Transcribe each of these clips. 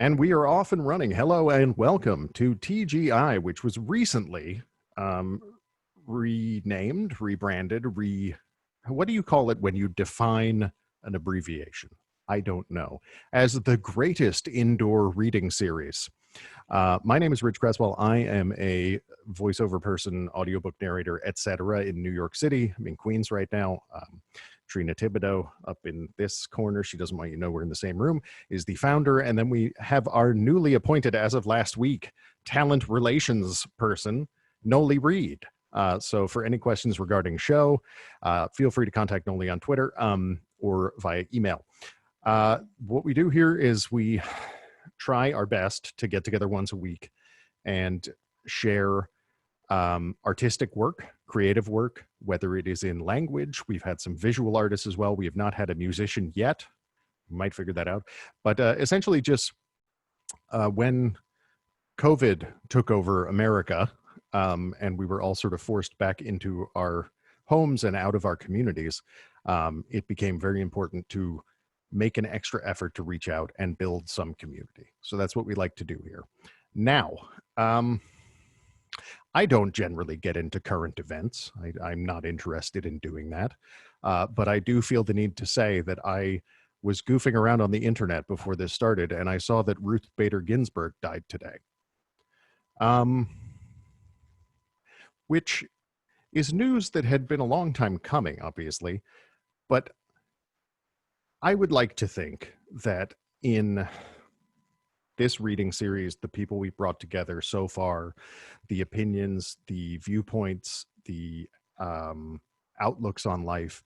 And we are off and running. Hello and welcome to TGI, which was recently renamed, rebranded, what do you call it when you define an abbreviation? I don't know. As the greatest indoor reading series. My name is Rich Cresswell. I am a voiceover person, audiobook narrator, etc. in New York City. I'm in Queens right now. Trina Thibodeau up in this corner, she doesn't want you to know we're in the same room, is the founder. And then we have our newly appointed, as of last week, talent relations person, Noli Reed. So for any questions regarding show, feel free to contact Noli on Twitter or via email. What we do here is we try our best to get together once a week and share artistic work, creative work, whether it is in language. We've had some visual artists as well. We have not had a musician yet. We might figure that out. But essentially just when COVID took over America and we were all sort of forced back into our homes and out of our communities, it became very important to make an extra effort to reach out and build some community. So that's what we like to do here. Now, I don't generally get into current events. I'm not interested in doing that. But I do feel the need to say that I was goofing around on the internet before this started, and I saw that Ruth Bader Ginsburg died today. Which is news that had been a long time coming, obviously. But I would like to think that in this reading series, the people we've brought together so far, the opinions, the viewpoints, the outlooks on life,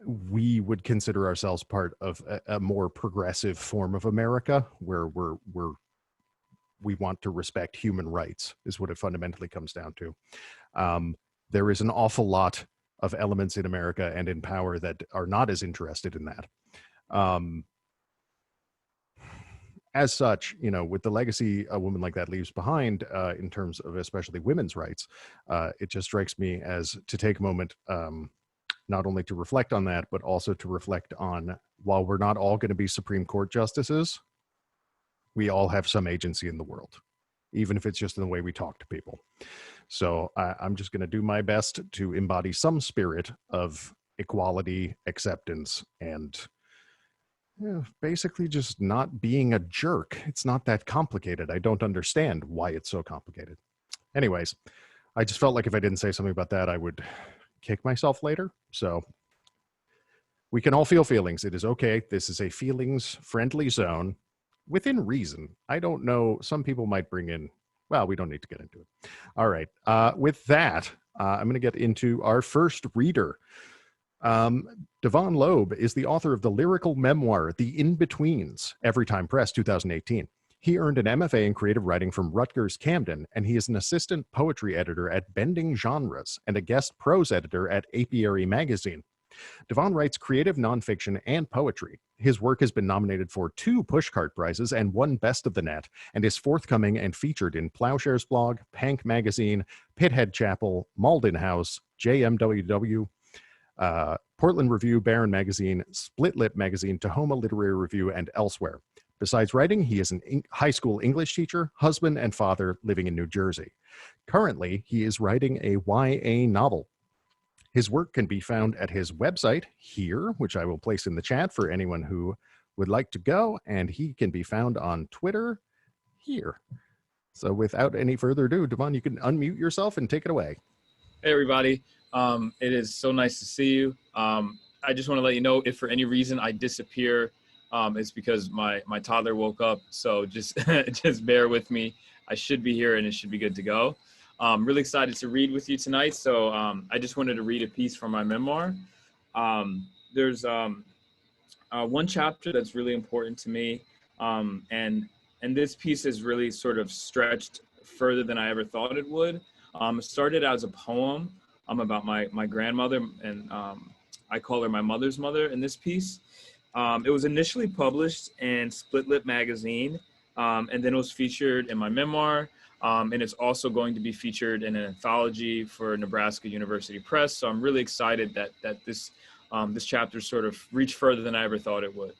we would consider ourselves part of a more progressive form of America, where we want to respect human rights, is what it fundamentally comes down to. There is an awful lot of elements in America and in power that are not as interested in that. As such, you know, with the legacy a woman like that leaves behind in terms of especially women's rights, it just strikes me as to take a moment not only to reflect on that, but also to reflect on, while we're not all going to be Supreme Court justices, we all have some agency in the world, even if it's just in the way we talk to people. So I'm just going to do my best to embody some spirit of equality, acceptance, and basically just not being a jerk. It's not that complicated. I don't understand why it's so complicated. Anyways, I just felt like if I didn't say something about that, I would kick myself later. So we can all feel feelings. It is okay. This is a feelings-friendly zone within reason. I don't know. Some people might bring in, well, we don't need to get into it. All right. With that, I'm going to get into our first reader. Davon Loeb is the author of the lyrical memoir, The In-Betweens, Everytime Press, 2018. He earned an MFA in creative writing from Rutgers Camden, and he is an assistant poetry editor at Bending Genres and a guest prose editor at Apiary Magazine. Davon writes creative nonfiction and poetry. His work has been nominated for 2 Pushcart Prizes and 1 Best of the Net, and is forthcoming and featured in Plowshares Blog, Pank Magazine, Pithead Chapel, Malden House, JMWW, Portland Review, Barron Magazine, Split Lip Magazine, Tahoma Literary Review, and elsewhere. Besides writing, he is a high school English teacher, husband, and father living in New Jersey. Currently, he is writing a YA novel. His work can be found at his website here, which I will place in the chat for anyone who would like to go, and he can be found on Twitter here. So without any further ado, Davon, you can unmute yourself and take it away. Hey, everybody. It is so nice to see you. I just want to let you know, if for any reason I disappear, it's because my toddler woke up. So just, just bear with me. I should be here and it should be good to go. I'm really excited to read with you tonight. So I just wanted to read a piece from my memoir. There's one chapter that's really important to me. And this piece is really sort of stretched further than I ever thought it would. It started as a poem about my grandmother, and I call her my mother's mother in this piece. It was initially published in Split Lip Magazine, and then it was featured in my memoir, and it's also going to be featured in an anthology for Nebraska University Press. So I'm really excited that this chapter sort of reached further than I ever thought it would.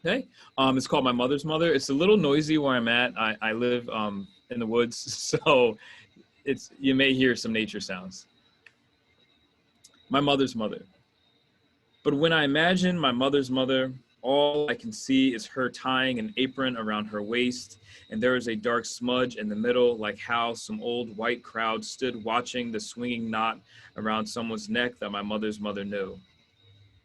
Okay. It's called My Mother's Mother. It's a little noisy where I'm at. I live in the woods, so you may hear some nature sounds. My mother's mother. But when I imagine my mother's mother, all I can see is her tying an apron around her waist, and there is a dark smudge in the middle, like how some old white crowd stood watching the swinging knot around someone's neck that my mother's mother knew.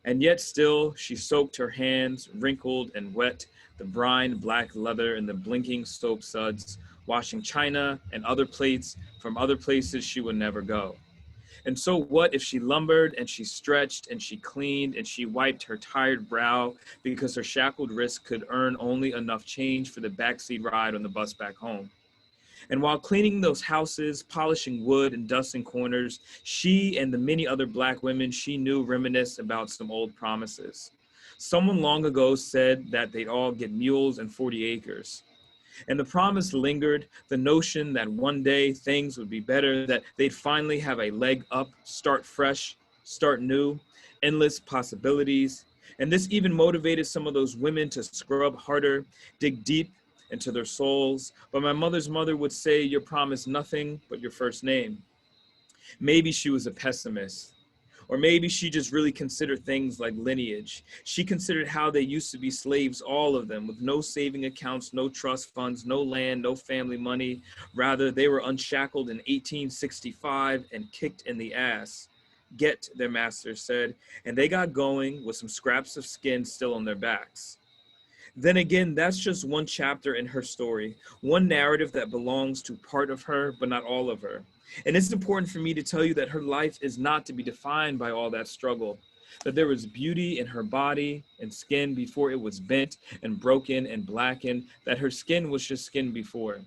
And yet still she soaked her hands, wrinkled and wet, the brine black leather in the blinking soap suds, washing china and other plates from other places she would never go. And so what if she lumbered and she stretched and she cleaned and she wiped her tired brow because her shackled wrist could earn only enough change for the backseat ride on the bus back home? And while cleaning those houses, polishing wood and dusting corners, she and the many other Black women she knew reminisce about some old promises. Someone long ago said that they'd all get mules and 40 acres. And the promise lingered, the notion that one day things would be better, that they'd finally have a leg up, start fresh, start new, endless possibilities. And this even motivated some of those women to scrub harder, dig deep into their souls. But my mother's mother would say, "You're promised nothing but your first name." Maybe she was a pessimist. Or maybe she just really considered things like lineage. She considered how they used to be slaves, all of them, with no saving accounts, no trust funds, no land, no family money. Rather, they were unshackled in 1865 and kicked in the ass. Get, their master said, and they got going with some scraps of skin still on their backs. Then again, that's just one chapter in her story, one narrative that belongs to part of her, but not all of her. And it's important for me to tell you that her life is not to be defined by all that struggle, that there was beauty in her body and skin before it was bent and broken and blackened, that her skin was just skin before.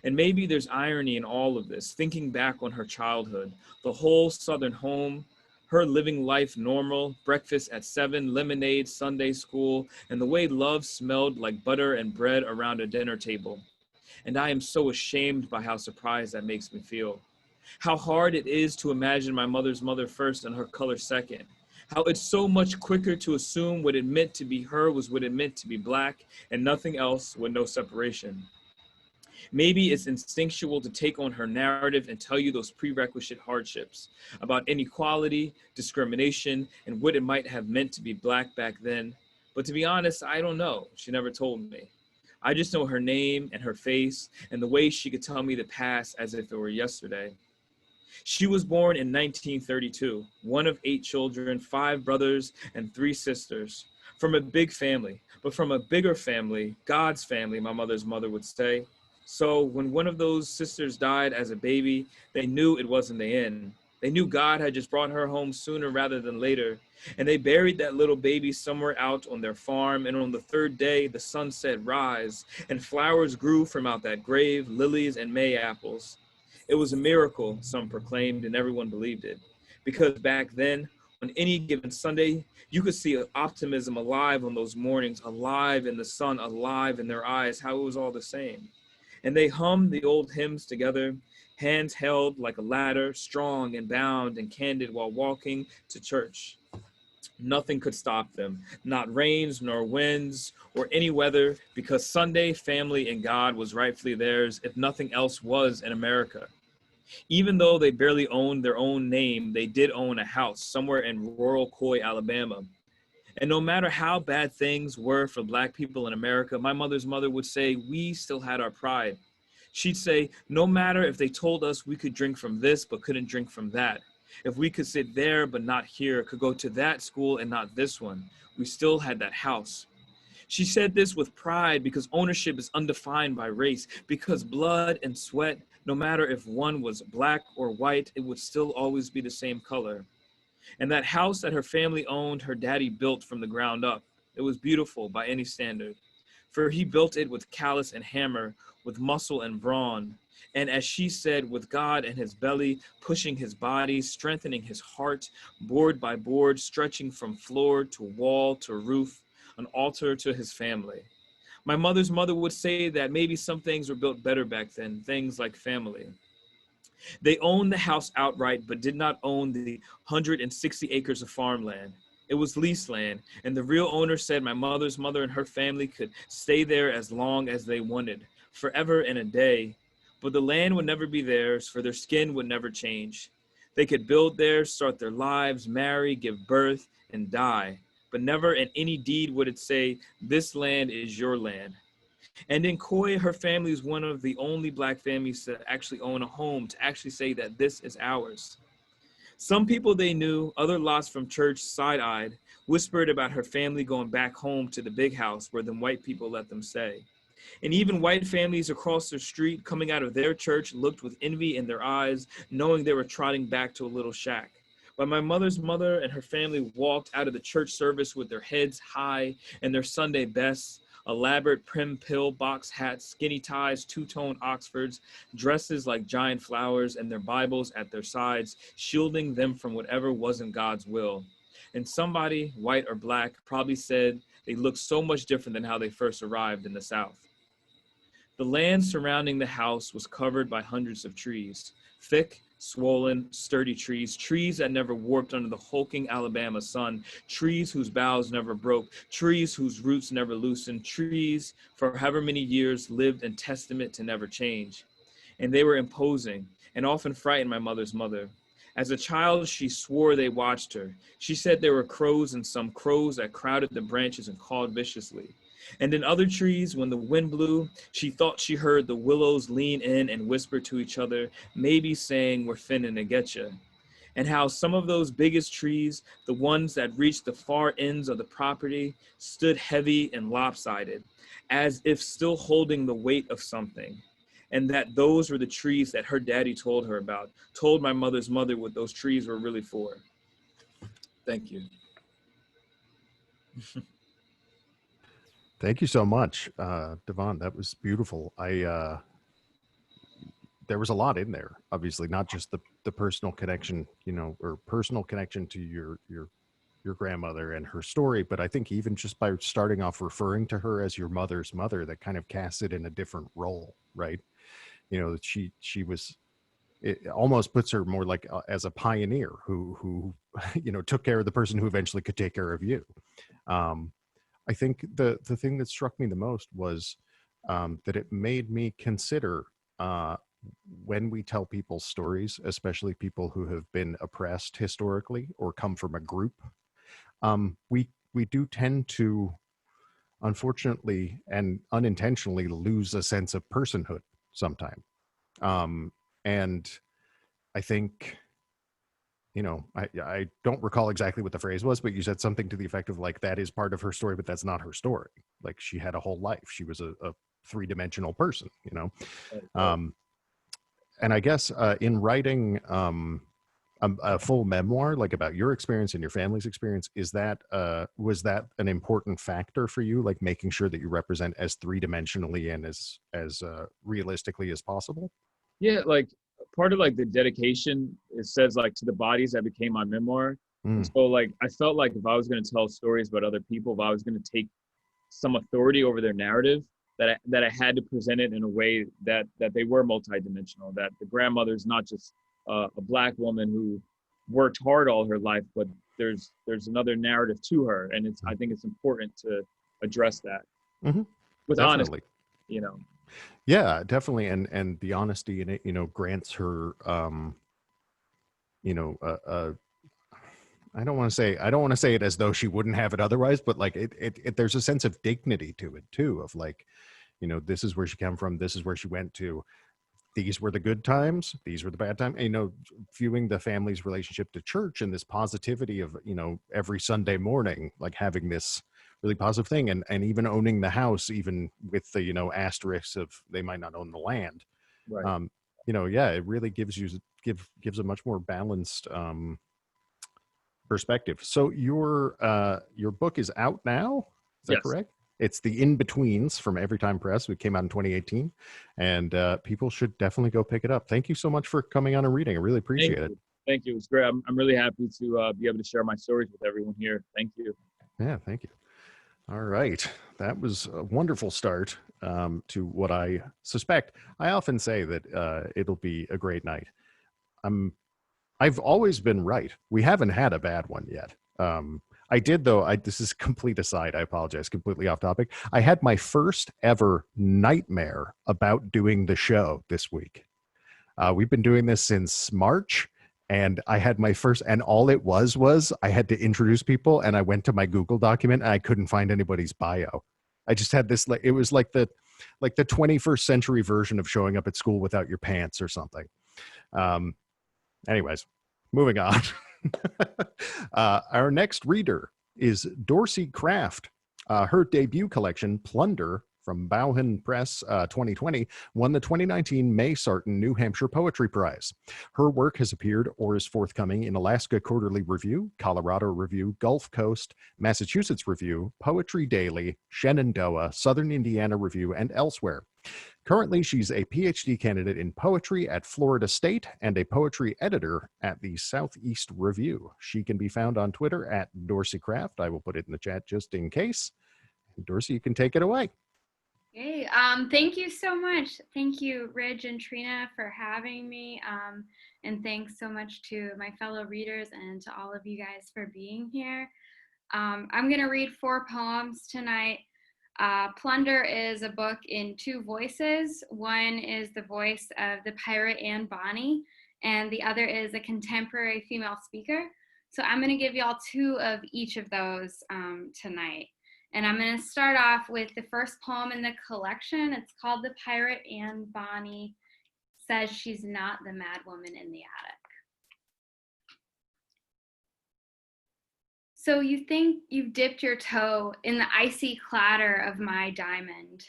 And maybe there's irony in all of this, thinking back on her childhood, the whole Southern home, her living life normal, breakfast at 7, lemonade, Sunday school, and the way love smelled like butter and bread around a dinner table. And I am so ashamed by how surprised that makes me feel. How hard it is to imagine my mother's mother first and her color second. How it's so much quicker to assume what it meant to be her was what it meant to be Black and nothing else with no separation. Maybe it's instinctual to take on her narrative and tell you those prerequisite hardships about inequality, discrimination, and what it might have meant to be Black back then. But to be honest, I don't know. She never told me. I just know her name and her face and the way she could tell me the past as if it were yesterday. She was born in 1932, one of 8 children, 5 brothers and 3 sisters, from a big family, but from a bigger family, God's family, my mother's mother would say. So when one of those sisters died as a baby, they knew it wasn't the end. They knew God had just brought her home sooner rather than later. And they buried that little baby somewhere out on their farm. And on the 3rd day, the sun said, "Rise," and flowers grew from out that grave, lilies and May apples. It was a miracle, some proclaimed, and everyone believed it. Because back then, on any given Sunday, you could see optimism alive on those mornings, alive in the sun, alive in their eyes, how it was all the same. And they hummed the old hymns together, hands held like a ladder, strong and bound and candid while walking to church. Nothing could stop them, not rains nor winds or any weather, because Sunday, family, and God was rightfully theirs if nothing else was in America. Even though they barely owned their own name, they did own a house somewhere in rural Coy, Alabama. And no matter how bad things were for Black people in America, my mother's mother would say, we still had our pride. She'd say, no matter if they told us we could drink from this but couldn't drink from that, if we could sit there but not here, could go to that school and not this one, we still had that house. She said this with pride because ownership is undefined by race, because blood and sweat, no matter if one was Black or white, it would still always be the same color. And that house that her family owned, her daddy built from the ground up. It was beautiful by any standard. For he built it with callus and hammer, with muscle and brawn. And as she said, with God in his belly, pushing his body, strengthening his heart, board by board, stretching from floor to wall to roof, an altar to his family. My mother's mother would say that maybe some things were built better back then, things like family. They owned the house outright, but did not own the 160 acres of farmland. It was leased land, and the real owner said my mother's mother and her family could stay there as long as they wanted, forever and a day. But the land would never be theirs, for their skin would never change. They could build there, start their lives, marry, give birth, and die. But never in any deed would it say, this land is your land. And in Coy, her family is one of the only Black families to actually own a home, to actually say that this is ours. Some people they knew, other lots from church, side-eyed, whispered about her family going back home to the big house where the white people let them stay. And even white families across the street coming out of their church looked with envy in their eyes, knowing they were trotting back to a little shack. But my mother's mother and her family walked out of the church service with their heads high and their Sunday bests, elaborate prim pill box hats, skinny ties, two-tone Oxfords, dresses like giant flowers, and their Bibles at their sides, shielding them from whatever wasn't God's will. And somebody, white or Black, probably said they looked so much different than how they first arrived in the South. The land surrounding the house was covered by hundreds of trees, thick, swollen, sturdy trees, trees that never warped under the hulking Alabama sun, trees whose boughs never broke, trees whose roots never loosened, trees for however many years lived in testament to never change. And they were imposing and often frightened my mother's mother. As a child, she swore they watched her. She said there were crows and some crows that crowded the branches and cawed viciously. And in other trees, when the wind blew, she thought she heard the willows lean in and whisper to each other, maybe saying, we're finna to get ya. And how some of those biggest trees, the ones that reached the far ends of the property, stood heavy and lopsided, as if still holding the weight of something. And that those were the trees that her daddy told her about, told my mother's mother what those trees were really for. Thank you. Thank you so much, Davon. That was beautiful. There was a lot in there, obviously, not just the personal connection, or personal connection to your grandmother and her story, but I think even just by starting off referring to her as your mother's mother, that kind of casts it in a different role, right? That she was, it almost puts her more like as a pioneer who took care of the person who eventually could take care of you. I think the thing that struck me the most was that it made me consider when we tell people's stories, especially people who have been oppressed historically or come from a group, we do tend to, unfortunately and unintentionally, lose a sense of personhood sometime. And I think, I don't recall exactly what the phrase was, but you said something to the effect of like, that is part of her story, but that's not her story. Like, she had a whole life. She was a three-dimensional person, and I guess in writing a full memoir, like about your experience and your family's experience, was that an important factor for you, like making sure that you represent as three-dimensionally and as realistically as possible? Yeah, like part of like the dedication, it says like to the bodies that became my memoir. And so like I felt like if I was going to tell stories about other people, if I was going to take some authority over their narrative, that I had to present it in a way that they were multidimensional, that the grandmother's not just a Black woman who worked hard all her life, but there's another narrative to her, and I think it's important to address that with honesty, Yeah, definitely, and the honesty in it, grants her, I don't want to say it as though she wouldn't have it otherwise, but like it there's a sense of dignity to it too, of like, this is where she came from, this is where she went to, these were the good times, these were the bad times, and, viewing the family's relationship to church and this positivity of, every Sunday morning, like having this really positive thing, and even owning the house, even with the, asterisks of they might not own the land. Right. It really gives a much more balanced perspective. So your book is out now, is that Yes. correct? It's The In-Betweens from Everytime Press. It came out in 2018, and people should definitely go pick it up. Thank you so much for coming on and reading. I really appreciate it. Thank you. It was great. I'm really happy to be able to share my stories with everyone here. Thank you. Yeah, thank you. All right. That was a wonderful start to what I suspect. I often say that it'll be a great night. I've always been right. We haven't had a bad one yet. I did though. This is complete aside. I apologize. Completely off topic. I had my first ever nightmare about doing the show this week. We've been doing this since March, and I had my first, and all it was I had to introduce people, and I went to my Google document and I couldn't find anybody's bio. I just had this, like, it was like the 21st century version of showing up at school without your pants or something. Anyways, moving on. Our next reader is Dorsey Craft. Her debut collection, Plunder, from Bauhan Press 2020, won the 2019 May Sarton New Hampshire Poetry Prize. Her work has appeared or is forthcoming in Alaska Quarterly Review, Colorado Review, Gulf Coast, Massachusetts Review, Poetry Daily, Shenandoah, Southern Indiana Review, and elsewhere. Currently, she's a Ph.D. candidate in poetry at Florida State and a poetry editor at the Southeast Review. She can be found on Twitter at Dorsey Craft. I will put it in the chat just in case. Dorsey, you can take it away. Hey, thank you so much. Thank you, Ridge and Trina, for having me. And thanks so much to my fellow readers and to all of you guys for being here. I'm going to read 4 poems tonight. Plunder is a book in 2 voices. One is the voice of the pirate Anne Bonny, and the other is a contemporary female speaker. So I'm going to give y'all 2 of each of those tonight. And I'm going to start off with the first poem in the collection. It's called The Pirate Anne Bonny Says She's Not the Mad Woman in the Attic. So you think you've dipped your toe in the icy clatter of my diamond,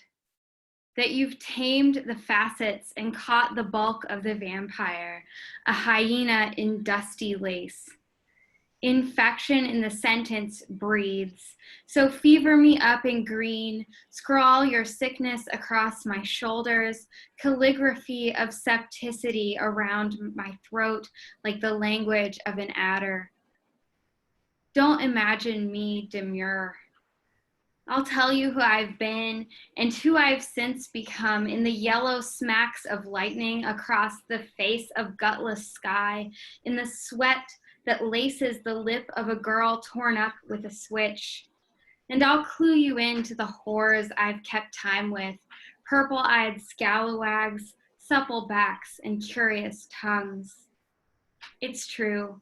that you've tamed the facets and caught the bulk of the vampire, a hyena in dusty lace. Infection in the sentence breathes. So fever me up in green, scrawl your sickness across my shoulders, calligraphy of septicity around my throat like the language of an adder. Don't imagine me demure. I'll tell you who I've been and who I've since become in the yellow smacks of lightning across the face of gutless sky, in the sweat that laces the lip of a girl torn up with a switch. And I'll clue you into the whores I've kept time with, purple-eyed scalawags, supple backs, and curious tongues. It's true.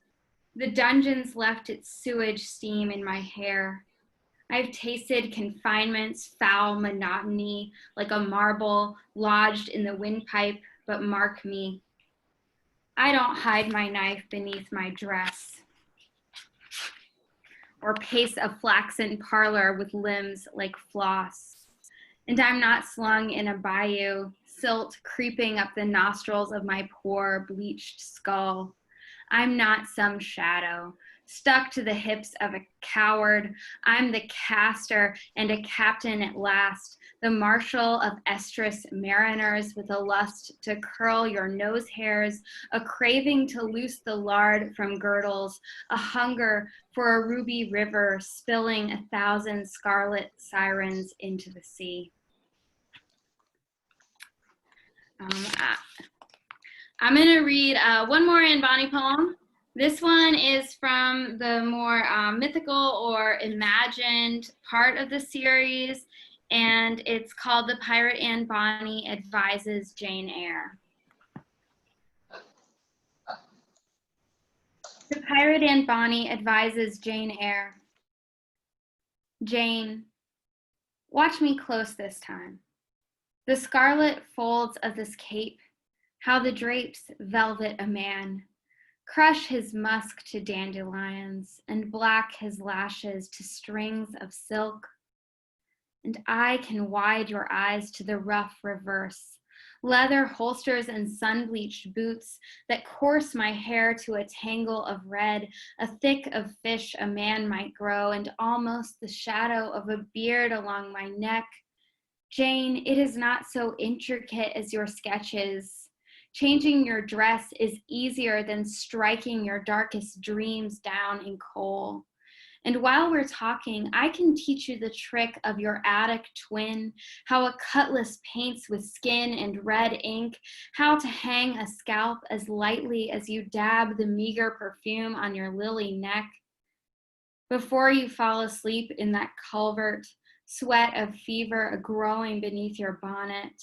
The dungeon's left its sewage steam in my hair. I've tasted confinement's foul monotony like a marble lodged in the windpipe, but mark me, I don't hide my knife beneath my dress or pace a flaxen parlor with limbs like floss. And I'm not slung in a bayou, silt creeping up the nostrils of my poor bleached skull. I'm not some shadow, stuck to the hips of a coward. I'm the caster and a captain at last, the marshal of estrus mariners with a lust to curl your nose hairs, a craving to loose the lard from girdles, a hunger for a ruby river spilling 1,000 scarlet sirens into the sea. I'm going to read one more Anne Bonny poem. This one is from the more mythical or imagined part of the series, and it's called The Pirate Anne Bonny Advises Jane Eyre. The Pirate Anne Bonny advises Jane Eyre. Jane, watch me close this time. The scarlet folds of this cape, how the drapes velvet a man, crush his musk to dandelions, and black his lashes to strings of silk. And I can wide your eyes to the rough reverse, leather holsters and sun-bleached boots that course my hair to a tangle of red, a thick of fish a man might grow, and almost the shadow of a beard along my neck. Jane, it is not so intricate as your sketches. Changing your dress is easier than striking your darkest dreams down in coal. And while we're talking, I can teach you the trick of your attic twin, how a cutlass paints with skin and red ink, how to hang a scalp as lightly as you dab the meager perfume on your lily neck. Before you fall asleep in that culvert, sweat of fever a-growing beneath your bonnet,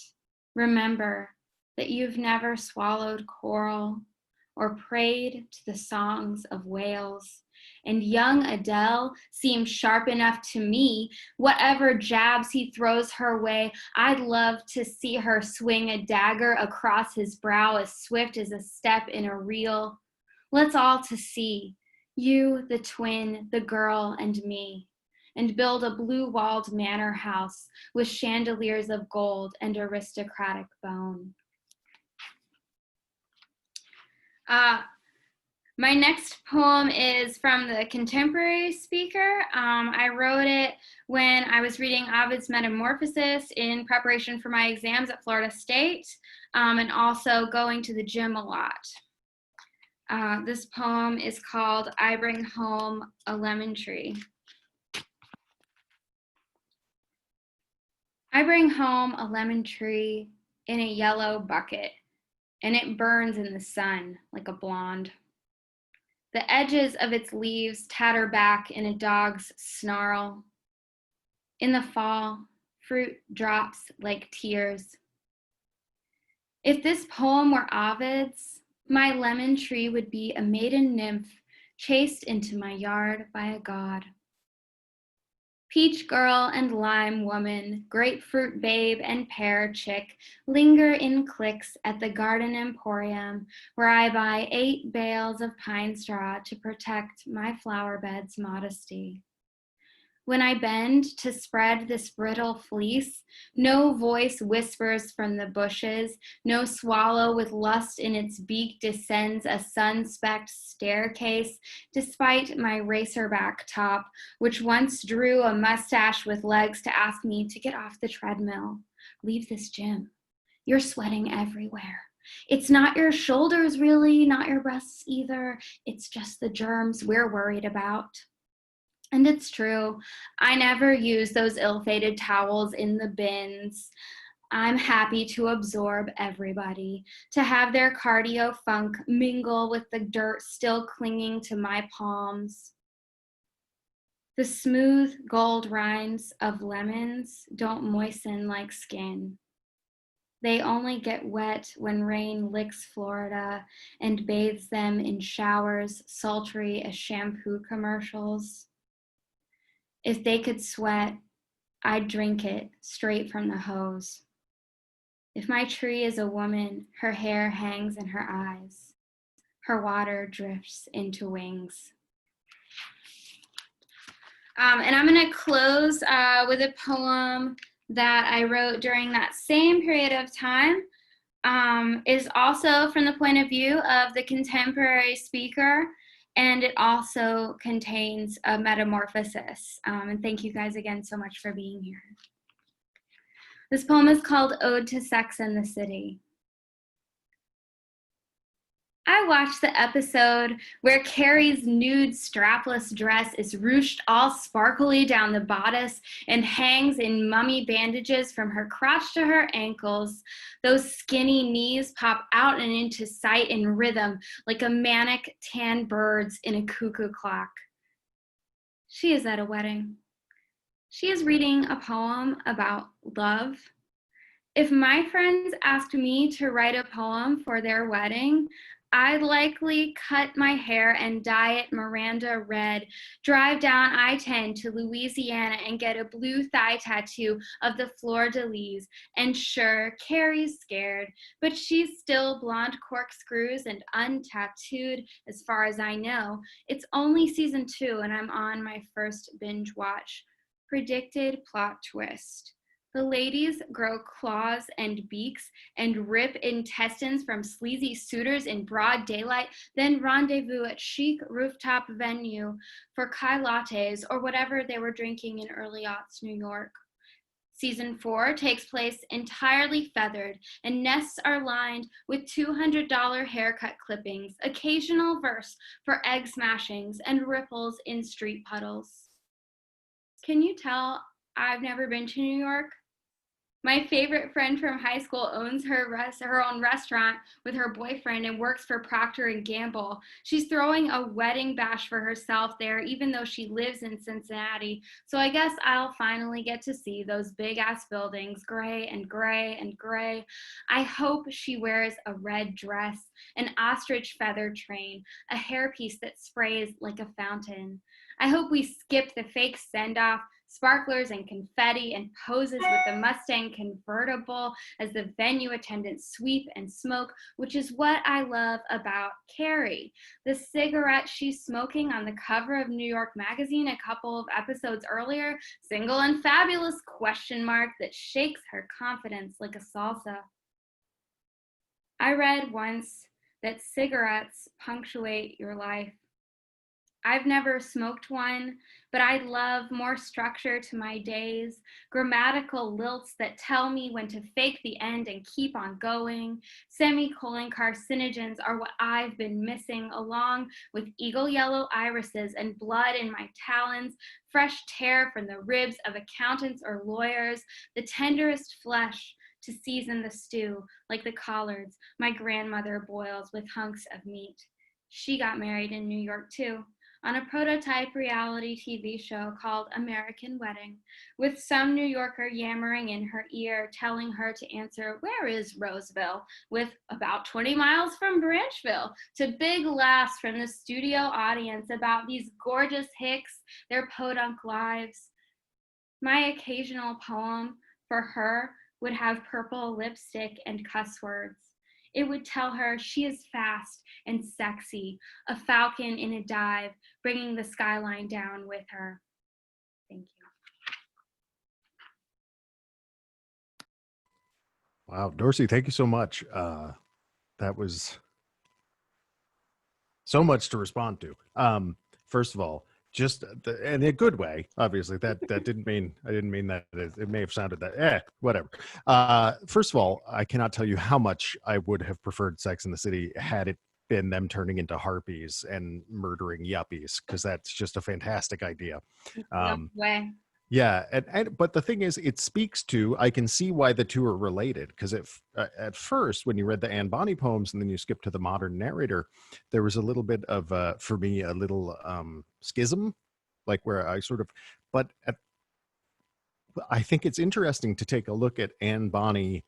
remember that you've never swallowed coral or prayed to the songs of whales. And young Adele seems sharp enough to me. Whatever jabs he throws her way, I'd love to see her swing a dagger across his brow as swift as a step in a reel. Let's all to sea, you, the twin, the girl, and me, and build a blue-walled manor house with chandeliers of gold and aristocratic bone. My next poem is from the contemporary speaker. I wrote it when I was reading Ovid's Metamorphosis in preparation for my exams at Florida State, and also going to the gym a lot. This poem is called I Bring Home a Lemon Tree. I bring home a lemon tree in a yellow bucket, and it burns in the sun like a blonde. The edges of its leaves tatter back in a dog's snarl. In the fall, fruit drops like tears. If this poem were Ovid's, my lemon tree would be a maiden nymph chased into my yard by a god. Peach girl and lime woman, grapefruit babe and pear chick linger in cliques at the garden emporium where I buy 8 bales of pine straw to protect my flower bed's modesty. When I bend to spread this brittle fleece, no voice whispers from the bushes, no swallow with lust in its beak descends a sun-specked staircase, despite my racerback top, which once drew a mustache with legs to ask me to get off the treadmill. Leave this gym. You're sweating everywhere. It's not your shoulders, really, not your breasts either. It's just the germs we're worried about. And it's true, I never use those ill-fated towels in the bins. I'm happy to absorb everybody, to have their cardio funk mingle with the dirt still clinging to my palms. The smooth gold rinds of lemons don't moisten like skin. They only get wet when rain licks Florida and bathes them in showers sultry as shampoo commercials. If they could sweat, I'd drink it straight from the hose. If my tree is a woman, her hair hangs in her eyes. Her water drifts into wings. And I'm gonna close with a poem that I wrote during that same period of time. Is also from the point of view of the contemporary speaker. And it also contains a metamorphosis. And thank you guys again so much for being here. This poem is called Ode to Sex and the City. I watched the episode where Carrie's nude strapless dress is ruched all sparkly down the bodice and hangs in mummy bandages from her crotch to her ankles. Those skinny knees pop out and into sight in rhythm like a manic tan birds in a cuckoo clock. She is at a wedding. She is reading a poem about love. If my friends asked me to write a poem for their wedding, I'd likely cut my hair and dye it Miranda red, drive down I-10 to Louisiana and get a blue thigh tattoo of the fleur-de-lis. And sure, Carrie's scared, but she's still blonde corkscrews and untattooed as far as I know. It's only season 2 and I'm on my first binge watch. Predicted plot twist. The ladies grow claws and beaks and rip intestines from sleazy suitors in broad daylight, then rendezvous at chic rooftop venue for Kai lattes or whatever they were drinking in early aughts New York. Season 4 takes place entirely feathered, and nests are lined with $200 haircut clippings, occasional verse for egg smashings, and ripples in street puddles. Can you tell I've never been to New York? My favorite friend from high school owns her own restaurant with her boyfriend and works for Procter and Gamble. She's throwing a wedding bash for herself there, even though she lives in Cincinnati. So I guess I'll finally get to see those big ass buildings, gray and gray and gray. I hope she wears a red dress, an ostrich feather train, a hairpiece that sprays like a fountain. I hope we skip the fake send off, sparklers and confetti, and poses with the Mustang convertible as the venue attendants sweep and smoke, which is what I love about Carrie. The cigarette she's smoking on the cover of New York Magazine a couple of episodes earlier, single and fabulous ? That shakes her confidence like a salsa. I read once that cigarettes punctuate your life. I've never smoked one, but I love more structure to my days, grammatical lilts that tell me when to fake the end and keep on going. Semicolon carcinogens are what I've been missing, along with eagle yellow irises and blood in my talons, fresh tear from the ribs of accountants or lawyers, the tenderest flesh to season the stew, like the collards my grandmother boils with hunks of meat. She got married in New York too, on a prototype reality TV show called American Wedding, with some New Yorker yammering in her ear, telling her to answer, "Where is Roseville?" with "about 20 miles from Branchville," to big laughs from the studio audience about these gorgeous hicks, their podunk lives. My occasional poem for her would have purple lipstick and cuss words. It would tell her she is fast and sexy, a falcon in a dive, bringing the skyline down with her. Thank you. Wow, Dorsey, thank you so much. That was so much to respond to. First of all, just in a good way, obviously. That didn't mean, I didn't mean that. It may have sounded that, whatever. First of all, I cannot tell you how much I would have preferred Sex in the City had it been them turning into harpies and murdering yuppies, because that's just a fantastic idea. Way. Yeah, but the thing is, it speaks to, I can see why the two are related, because at first, when you read the Anne Bonny poems and then you skip to the modern narrator, there was a little bit of, for me, a little schism, like where I sort of, I think it's interesting to take a look at Anne Bonny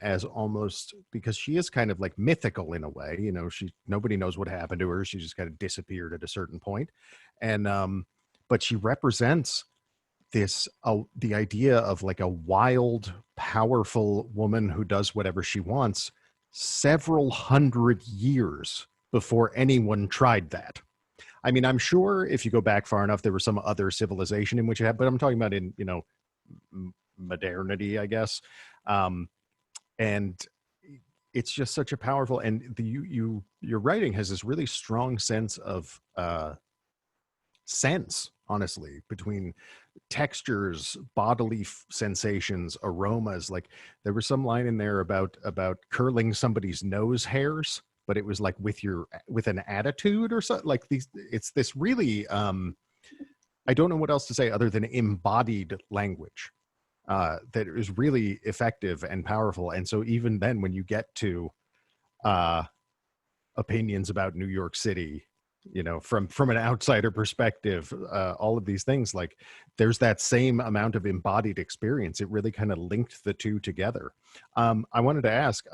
as almost, because she is kind of like mythical in a way, you know, nobody knows what happened to her. She just kind of disappeared at a certain point. And, but she represents the idea of like a wild, powerful woman who does whatever she wants several hundred years before anyone tried that. I mean, I'm sure if you go back far enough, there was some other civilization in which it had, but I'm talking about in, you know, modernity, I guess. And it's just such a powerful, and your writing has this really strong sense of sense, honestly, between textures, bodily sensations, aromas. Like there was some line in there about curling somebody's nose hairs, but it was like with an attitude or something. Like it's this really I don't know what else to say other than embodied language that is really effective and powerful. And so even then, when you get to opinions about New York City, you know, from an outsider perspective, all of these things, like there's that same amount of embodied experience. It really kind of linked the two together. I wanted to ask,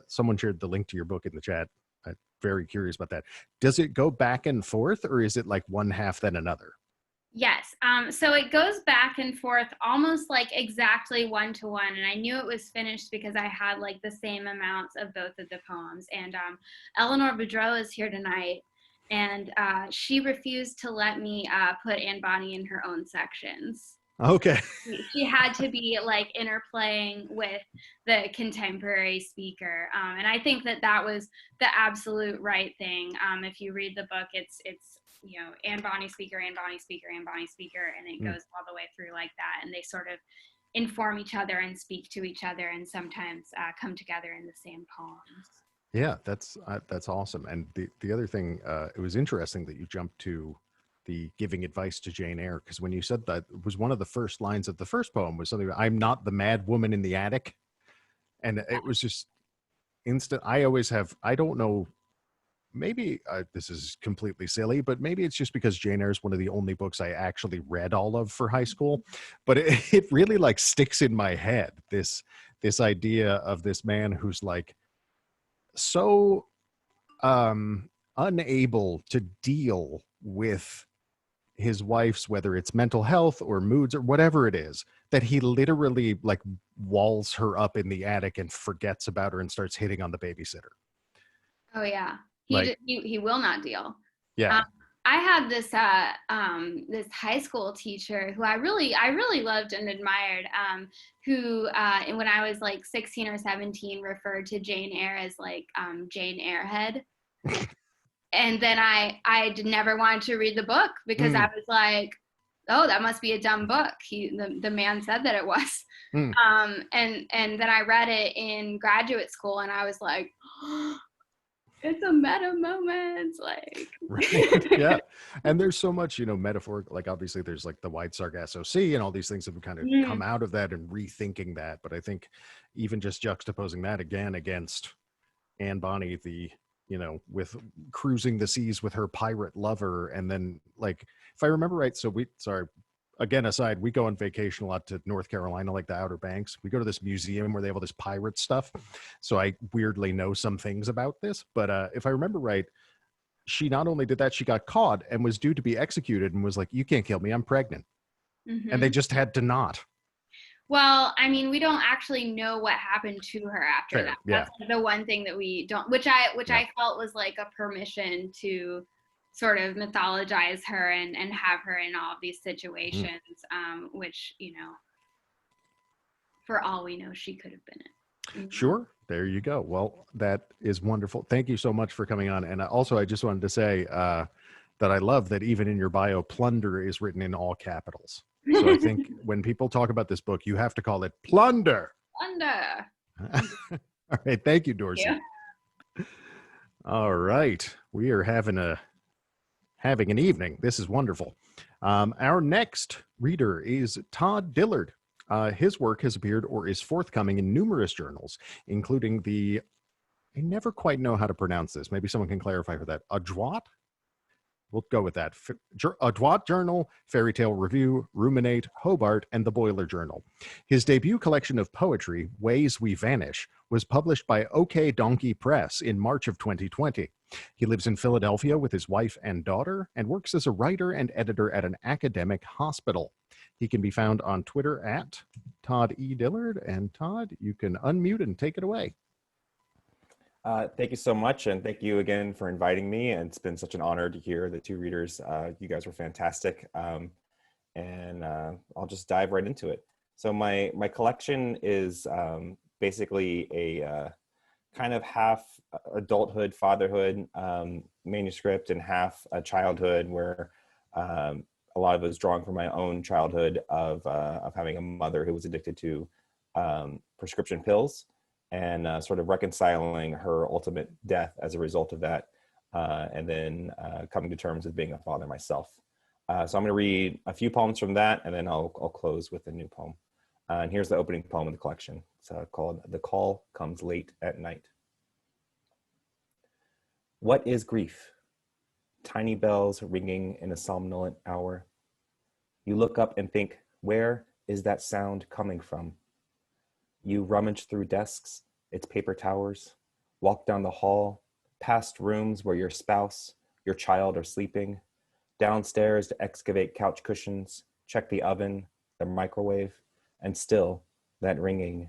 someone shared the link to your book in the chat. I'm very curious about that. Does it go back and forth, or is it like one half then another? Yes. So it goes back and forth almost like exactly 1-to-1. And I knew it was finished because I had like the same amounts of both of the poems. And Eleanor Boudreau is here tonight. And she refused to let me put Anne Bonny in her own sections. Okay. She had to be like interplaying with the contemporary speaker. And I think that was the absolute right thing. If you read the book, it's you know, Anne Bonny speaker, Anne Bonny speaker, Anne Bonny speaker, and it goes all the way through like that. And they sort of inform each other and speak to each other, and sometimes come together in the same poems. Yeah, that's awesome. And the other thing, it was interesting that you jumped to the giving advice to Jane Eyre, because when you said that, it was one of the first lines of the first poem was something, I'm not the mad woman in the attic. And it was just instant. I always have, I don't know, maybe this is completely silly, but maybe it's just because Jane Eyre is one of the only books I actually read all of for high school, but it really like sticks in my head, this idea of this man who's like so unable to deal with his wife's, whether it's mental health or moods or whatever it is, that he literally like walls her up in the attic and forgets about her and starts hitting on the babysitter. Oh yeah. Like, He will not deal. yeah. I had this this high school teacher who I really loved and admired, who when I was like 16 or 17 referred to Jane Eyre as like Jane Eyrehead. And then I never wanted to read the book because I was like, oh, that must be a dumb book. The man said that it was. And then I read it in graduate school and I was like, oh, it's a meta moment, like. Right. Yeah. And there's so much, metaphor, like obviously there's like the wide Sargasso Sea and all these things have kind of come out of that and rethinking that. But I think even just juxtaposing that again against Anne Bonny, with cruising the seas with her pirate lover. And then like, if I remember right, so again, aside, we go on vacation a lot to North Carolina, like the Outer Banks. We go to this museum where they have all this pirate stuff. So I weirdly know some things about this. But if I remember right, she not only did that, she got caught and was due to be executed and was like, you can't kill me, I'm pregnant. And they just had to not. Well, I mean, we don't actually know what happened to her after that. That's the one thing that we don't, which I felt was like a permission to sort of mythologize her and have her in all of these situations, which, for all we know, she could have been in. Sure. There you go. Well, that is wonderful. Thank you so much for coming on. And also, I just wanted to say that I love that even in your bio, plunder is written in all capitals. So I think when people talk about this book, you have to call it Plunder. Plunder. All right. Thank you, Dorsey. Yeah. All right. We are having an evening. This is wonderful. Our next reader is Todd Dillard. His work has appeared or is forthcoming in numerous journals, including I never quite know how to pronounce this. Maybe someone can clarify for that. Adroit? We'll go with that. Adroit Journal, Fairy Tale Review, Ruminate, Hobart, and the Boiler Journal. His debut collection of poetry, Ways We Vanish, was published by OK Donkey Press in March of 2020. He lives in Philadelphia with his wife and daughter and works as a writer and editor at an academic hospital. He can be found on Twitter at Todd E. Dillard. And Todd, you can unmute and take it away. Thank you so much, and thank you again for inviting me. And it's been such an honor to hear the two readers. You guys were fantastic, and I'll just dive right into it. So my collection is basically a kind of half adulthood, fatherhood manuscript, and half a childhood, where a lot of it was drawn from my own childhood of having a mother who was addicted to prescription pills. And sort of reconciling her ultimate death as a result of that, and then coming to terms with being a father myself. So I'm going to read a few poems from that, and then I'll close with a new poem. And here's the opening poem of the collection. It's called "The Call Comes Late at Night." What is grief? Tiny bells ringing in a somnolent hour. You look up and think, where is that sound coming from? You rummage through desks, its paper towers, walk down the hall, past rooms where your spouse, your child are sleeping, downstairs to excavate couch cushions, check the oven, the microwave, and still that ringing.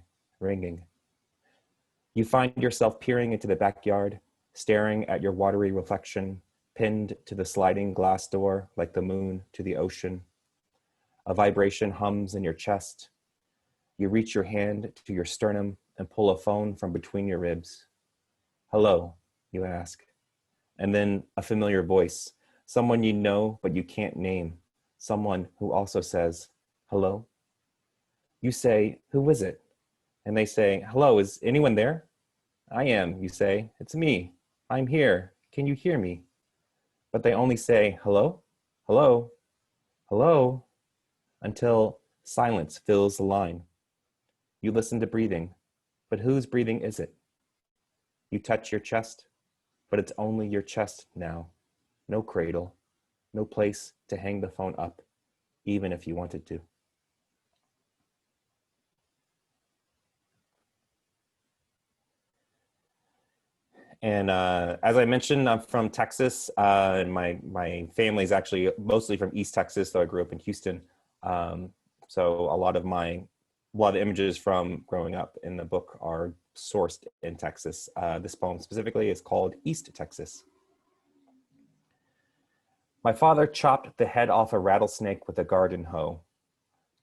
You find yourself peering into the backyard, staring at your watery reflection, pinned to the sliding glass door like the moon to the ocean. A vibration hums in your chest. You reach your hand to your sternum and pull a phone from between your ribs. Hello, you ask. And then a familiar voice, someone you know but you can't name, someone who also says, hello. You say, who is it? And they say, hello, is anyone there? I am, you say, it's me. I'm here. Can you hear me? But they only say, hello? Hello? Hello? Until silence fills the line. You listen to breathing, but whose breathing is it? You touch your chest, but it's only your chest now. No cradle, no place to hang the phone up, even if you wanted to. And as I mentioned, I'm from Texas, and my family is actually mostly from East Texas, though I grew up in Houston. So a lot of the images from growing up in the book are sourced in Texas. This poem specifically is called East Texas. My father chopped the head off a rattlesnake with a garden hoe.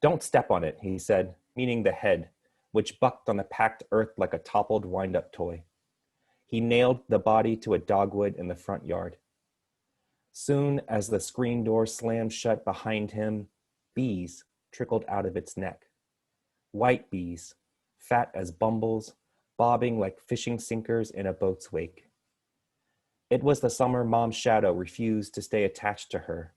Don't step on it, he said, meaning the head, which bucked on the packed earth like a toppled wind-up toy. He nailed the body to a dogwood in the front yard. Soon as the screen door slammed shut behind him, bees trickled out of its neck. White bees, fat as bumbles, bobbing like fishing sinkers in a boat's wake. It was the summer Mom's shadow refused to stay attached to her,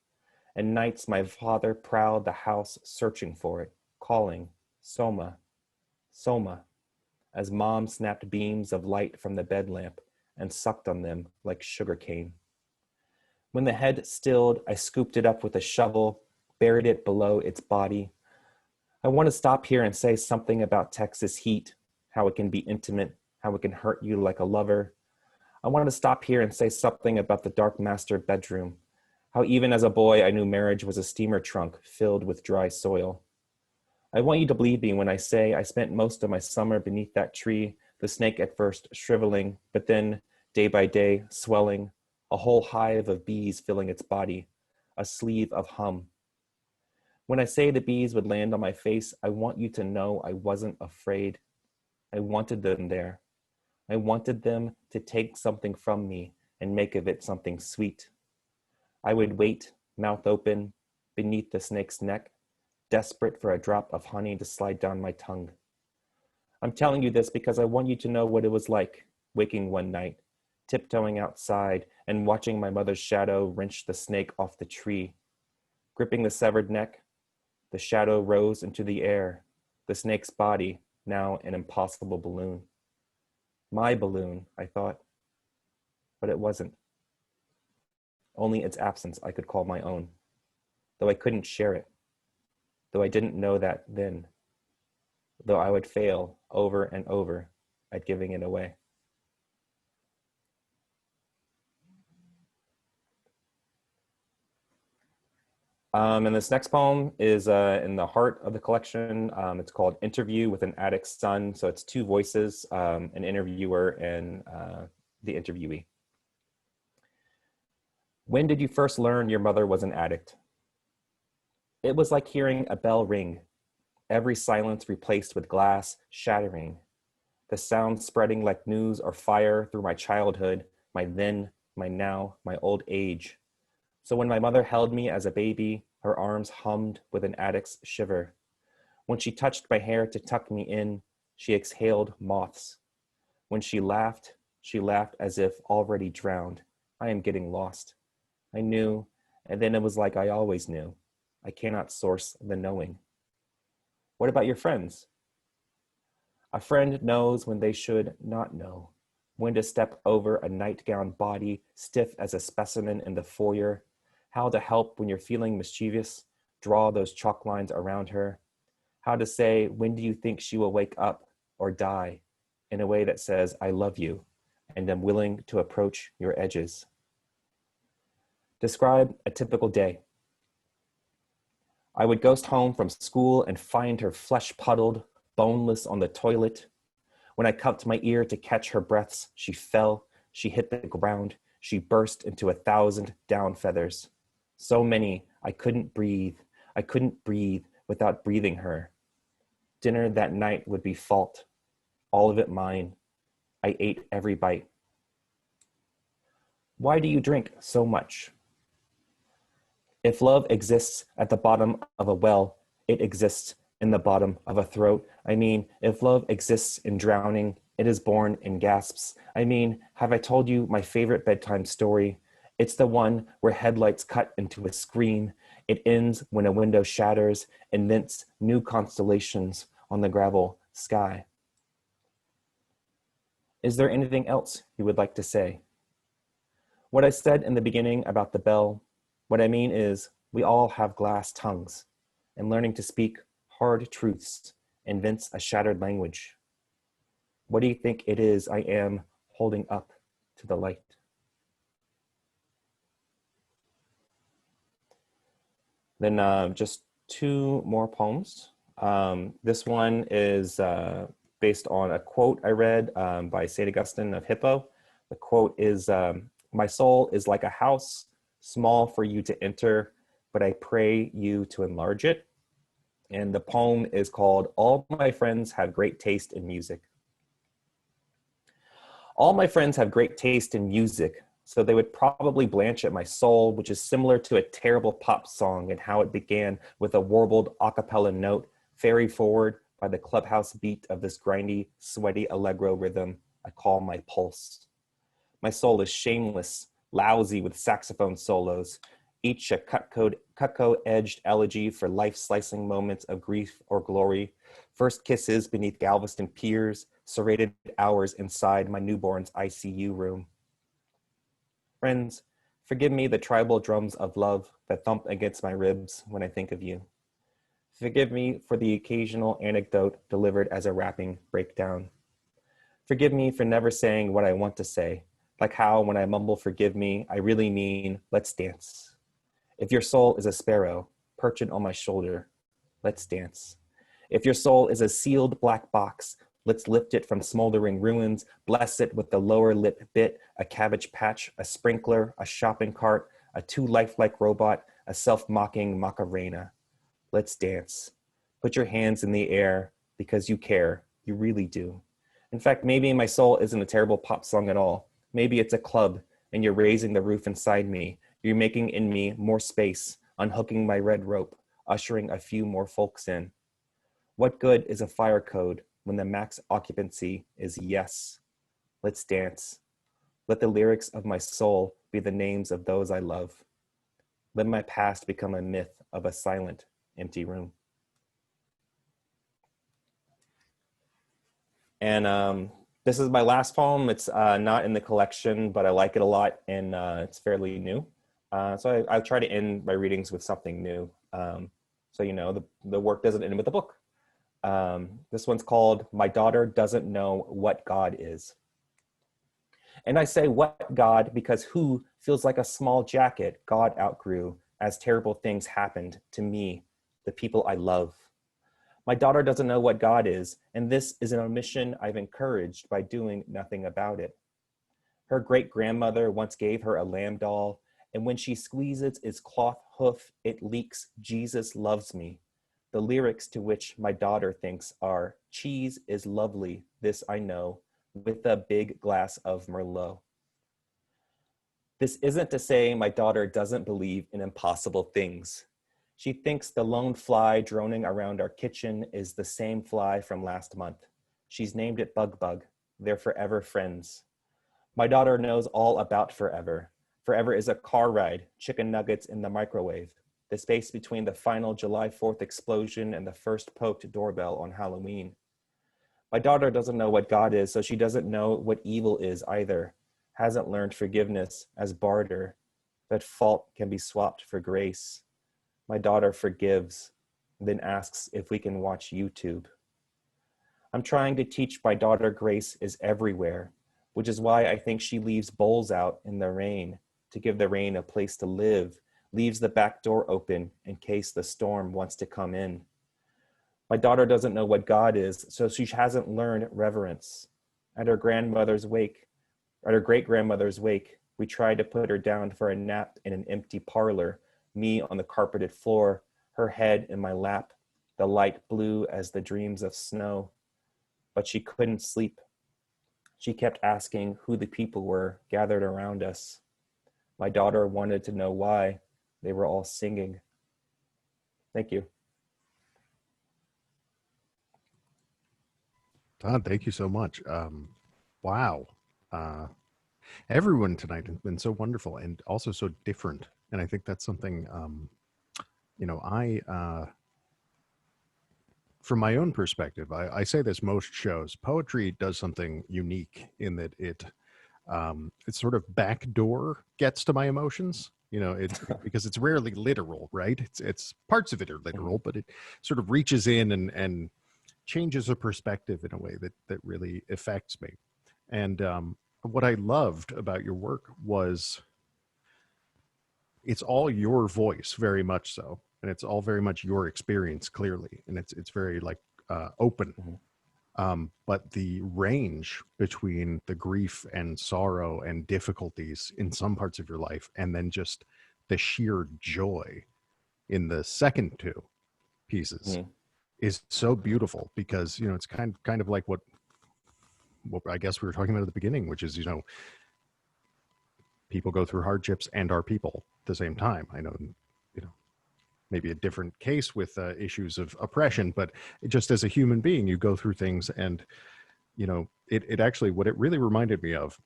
and nights my father prowled the house searching for it, calling, Soma, Soma, as Mom snapped beams of light from the bed lamp and sucked on them like sugar cane. When the head stilled, I scooped it up with a shovel, buried it below its body. I want to stop here and say something about Texas heat, how it can be intimate, how it can hurt you like a lover. I want to stop here and say something about the dark master bedroom, how even as a boy I knew marriage was a steamer trunk filled with dry soil. I want you to believe me when I say I spent most of my summer beneath that tree, the snake at first shriveling, but then, day by day, swelling, a whole hive of bees filling its body, a sleeve of hum. When I say the bees would land on my face, I want you to know I wasn't afraid. I wanted them there. I wanted them to take something from me and make of it something sweet. I would wait, mouth open, beneath the snake's neck, desperate for a drop of honey to slide down my tongue. I'm telling you this because I want you to know what it was like, waking one night, tiptoeing outside and watching my mother's shadow wrench the snake off the tree. Gripping the severed neck, the shadow rose into the air, the snake's body now an impossible balloon. My balloon, I thought, but it wasn't. Only its absence I could call my own, though I couldn't share it. Though I didn't know that then, though I would fail over and over at giving it away. And this next poem is in the heart of the collection. It's called Interview with an Addict's Son. So it's two voices, an interviewer and the interviewee. When did you first learn your mother was an addict? It was like hearing a bell ring, every silence replaced with glass shattering, the sound spreading like news or fire through my childhood, my then, my now, my old age. So when my mother held me as a baby, her arms hummed with an addict's shiver. When she touched my hair to tuck me in, she exhaled moths. When she laughed as if already drowned. I am getting lost. I knew, and then it was like I always knew. I cannot source the knowing. What about your friends? A friend knows when they should not know, when to step over a nightgown body stiff as a specimen in the foyer, how to help when you're feeling mischievous, draw those chalk lines around her, how to say, when do you think she will wake up or die, in a way that says, I love you, and am willing to approach your edges. Describe a typical day. I would ghost home from school and find her flesh-puddled, boneless on the toilet. When I cupped my ear to catch her breaths, she fell, she hit the ground, she burst into 1,000 down feathers. So many, I couldn't breathe without breathing her. Dinner that night would be fault, all of it mine. I ate every bite. Why do you drink so much? If love exists at the bottom of a well, it exists in the bottom of a throat. I mean, if love exists in drowning, it is born in gasps. I mean, have I told you my favorite bedtime story? It's the one where headlights cut into a screen. It ends when a window shatters, invents new constellations on the gravel sky. Is there anything else you would like to say? What I said in the beginning about the bell, what I mean is we all have glass tongues, and learning to speak hard truths invents a shattered language. What do you think it is I am holding up to the light? Then just two more poems. This one is based on a quote I read by St. Augustine of Hippo. The quote is, "My soul is like a house, small for you to enter, but I pray you to enlarge it." And the poem is called, "All My Friends Have Great Taste in Music." All my friends have great taste in music, so they would probably blanch at my soul, which is similar to a terrible pop song in how it began with a warbled a cappella note, ferried forward by the clubhouse beat of this grindy, sweaty allegro rhythm I call my pulse. My soul is shameless, lousy with saxophone solos, each a Cutco-edged elegy for life-slicing moments of grief or glory, first kisses beneath Galveston piers, serrated hours inside my newborn's ICU room. Friends, forgive me the tribal drums of love that thump against my ribs when I think of you. Forgive me for the occasional anecdote delivered as a rapping breakdown. Forgive me for never saying what I want to say, like how when I mumble forgive me, I really mean let's dance. If your soul is a sparrow, perch it on my shoulder, let's dance. If your soul is a sealed black box, let's lift it from smoldering ruins, bless it with the lower lip bit, a cabbage patch, a sprinkler, a shopping cart, a too lifelike robot, a self-mocking Macarena. Let's dance. Put your hands in the air because you care, you really do. In fact, maybe my soul isn't a terrible pop song at all. Maybe it's a club and you're raising the roof inside me. You're making in me more space, unhooking my red rope, ushering a few more folks in. What good is a fire code when the max occupancy is yes? Let's dance. Let the lyrics of my soul be the names of those I love. Let my past become a myth of a silent, empty room. And this is my last poem. It's not in the collection, but I like it a lot, and it's fairly new. So I try to end my readings with something new. So, you know, the work doesn't end with the book. This one's called My Daughter Doesn't Know What God Is. And I say what God because who feels like a small jacket God outgrew as terrible things happened to me, the people I love. My daughter doesn't know what God is, and this is an omission I've encouraged by doing nothing about it. Her great-grandmother once gave her a lamb doll, and when she squeezes its cloth hoof, it leaks, Jesus loves me. The lyrics to which my daughter thinks are, cheese is lovely, this I know, with a big glass of Merlot. This isn't to say my daughter doesn't believe in impossible things. She thinks the lone fly droning around our kitchen is the same fly from last month. She's named it Bug Bug. They're forever friends. My daughter knows all about forever. Forever is a car ride, chicken nuggets in the microwave, the space between the final July 4th explosion and the first poked doorbell on Halloween. My daughter doesn't know what God is, so she doesn't know what evil is either, hasn't learned forgiveness as barter, that fault can be swapped for grace. My daughter forgives, then asks if we can watch YouTube. I'm trying to teach my daughter grace is everywhere, which is why I think she leaves bowls out in the rain to give the rain a place to live, leaves the back door open in case the storm wants to come in. My daughter doesn't know what God is, so she hasn't learned reverence. At her great-grandmother's wake, we tried to put her down for a nap in an empty parlor, me on the carpeted floor, her head in my lap, the light blue as the dreams of snow. But she couldn't sleep. She kept asking who the people were gathered around us. My daughter wanted to know why they were all singing. Thank you. Todd, thank you so much. Wow. Everyone tonight has been so wonderful and also so different. And I think that's something, from my own perspective, I say this most shows, poetry does something unique in that it sort of backdoor gets to my emotions. Because it's rarely literal, right? It's parts of it are literal, but it sort of reaches in and changes a perspective in a way that really affects me. And what I loved about your work was it's all your voice, very much so, and it's all very much your experience, clearly, and it's very like open. But the range between the grief and sorrow and difficulties in some parts of your life, and then just the sheer joy in the second two pieces is so beautiful, because, it's kind of like what I guess we were talking about at the beginning, which is, people go through hardships and are people at the same time. I know, maybe a different case with issues of oppression, but just as a human being, you go through things. And, it actually, what it really reminded me of,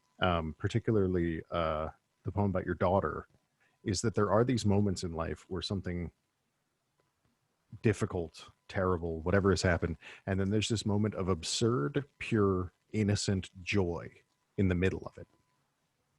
particularly the poem about your daughter, is that there are these moments in life where something difficult, terrible, whatever has happened, and then there's this moment of absurd, pure, innocent joy in the middle of it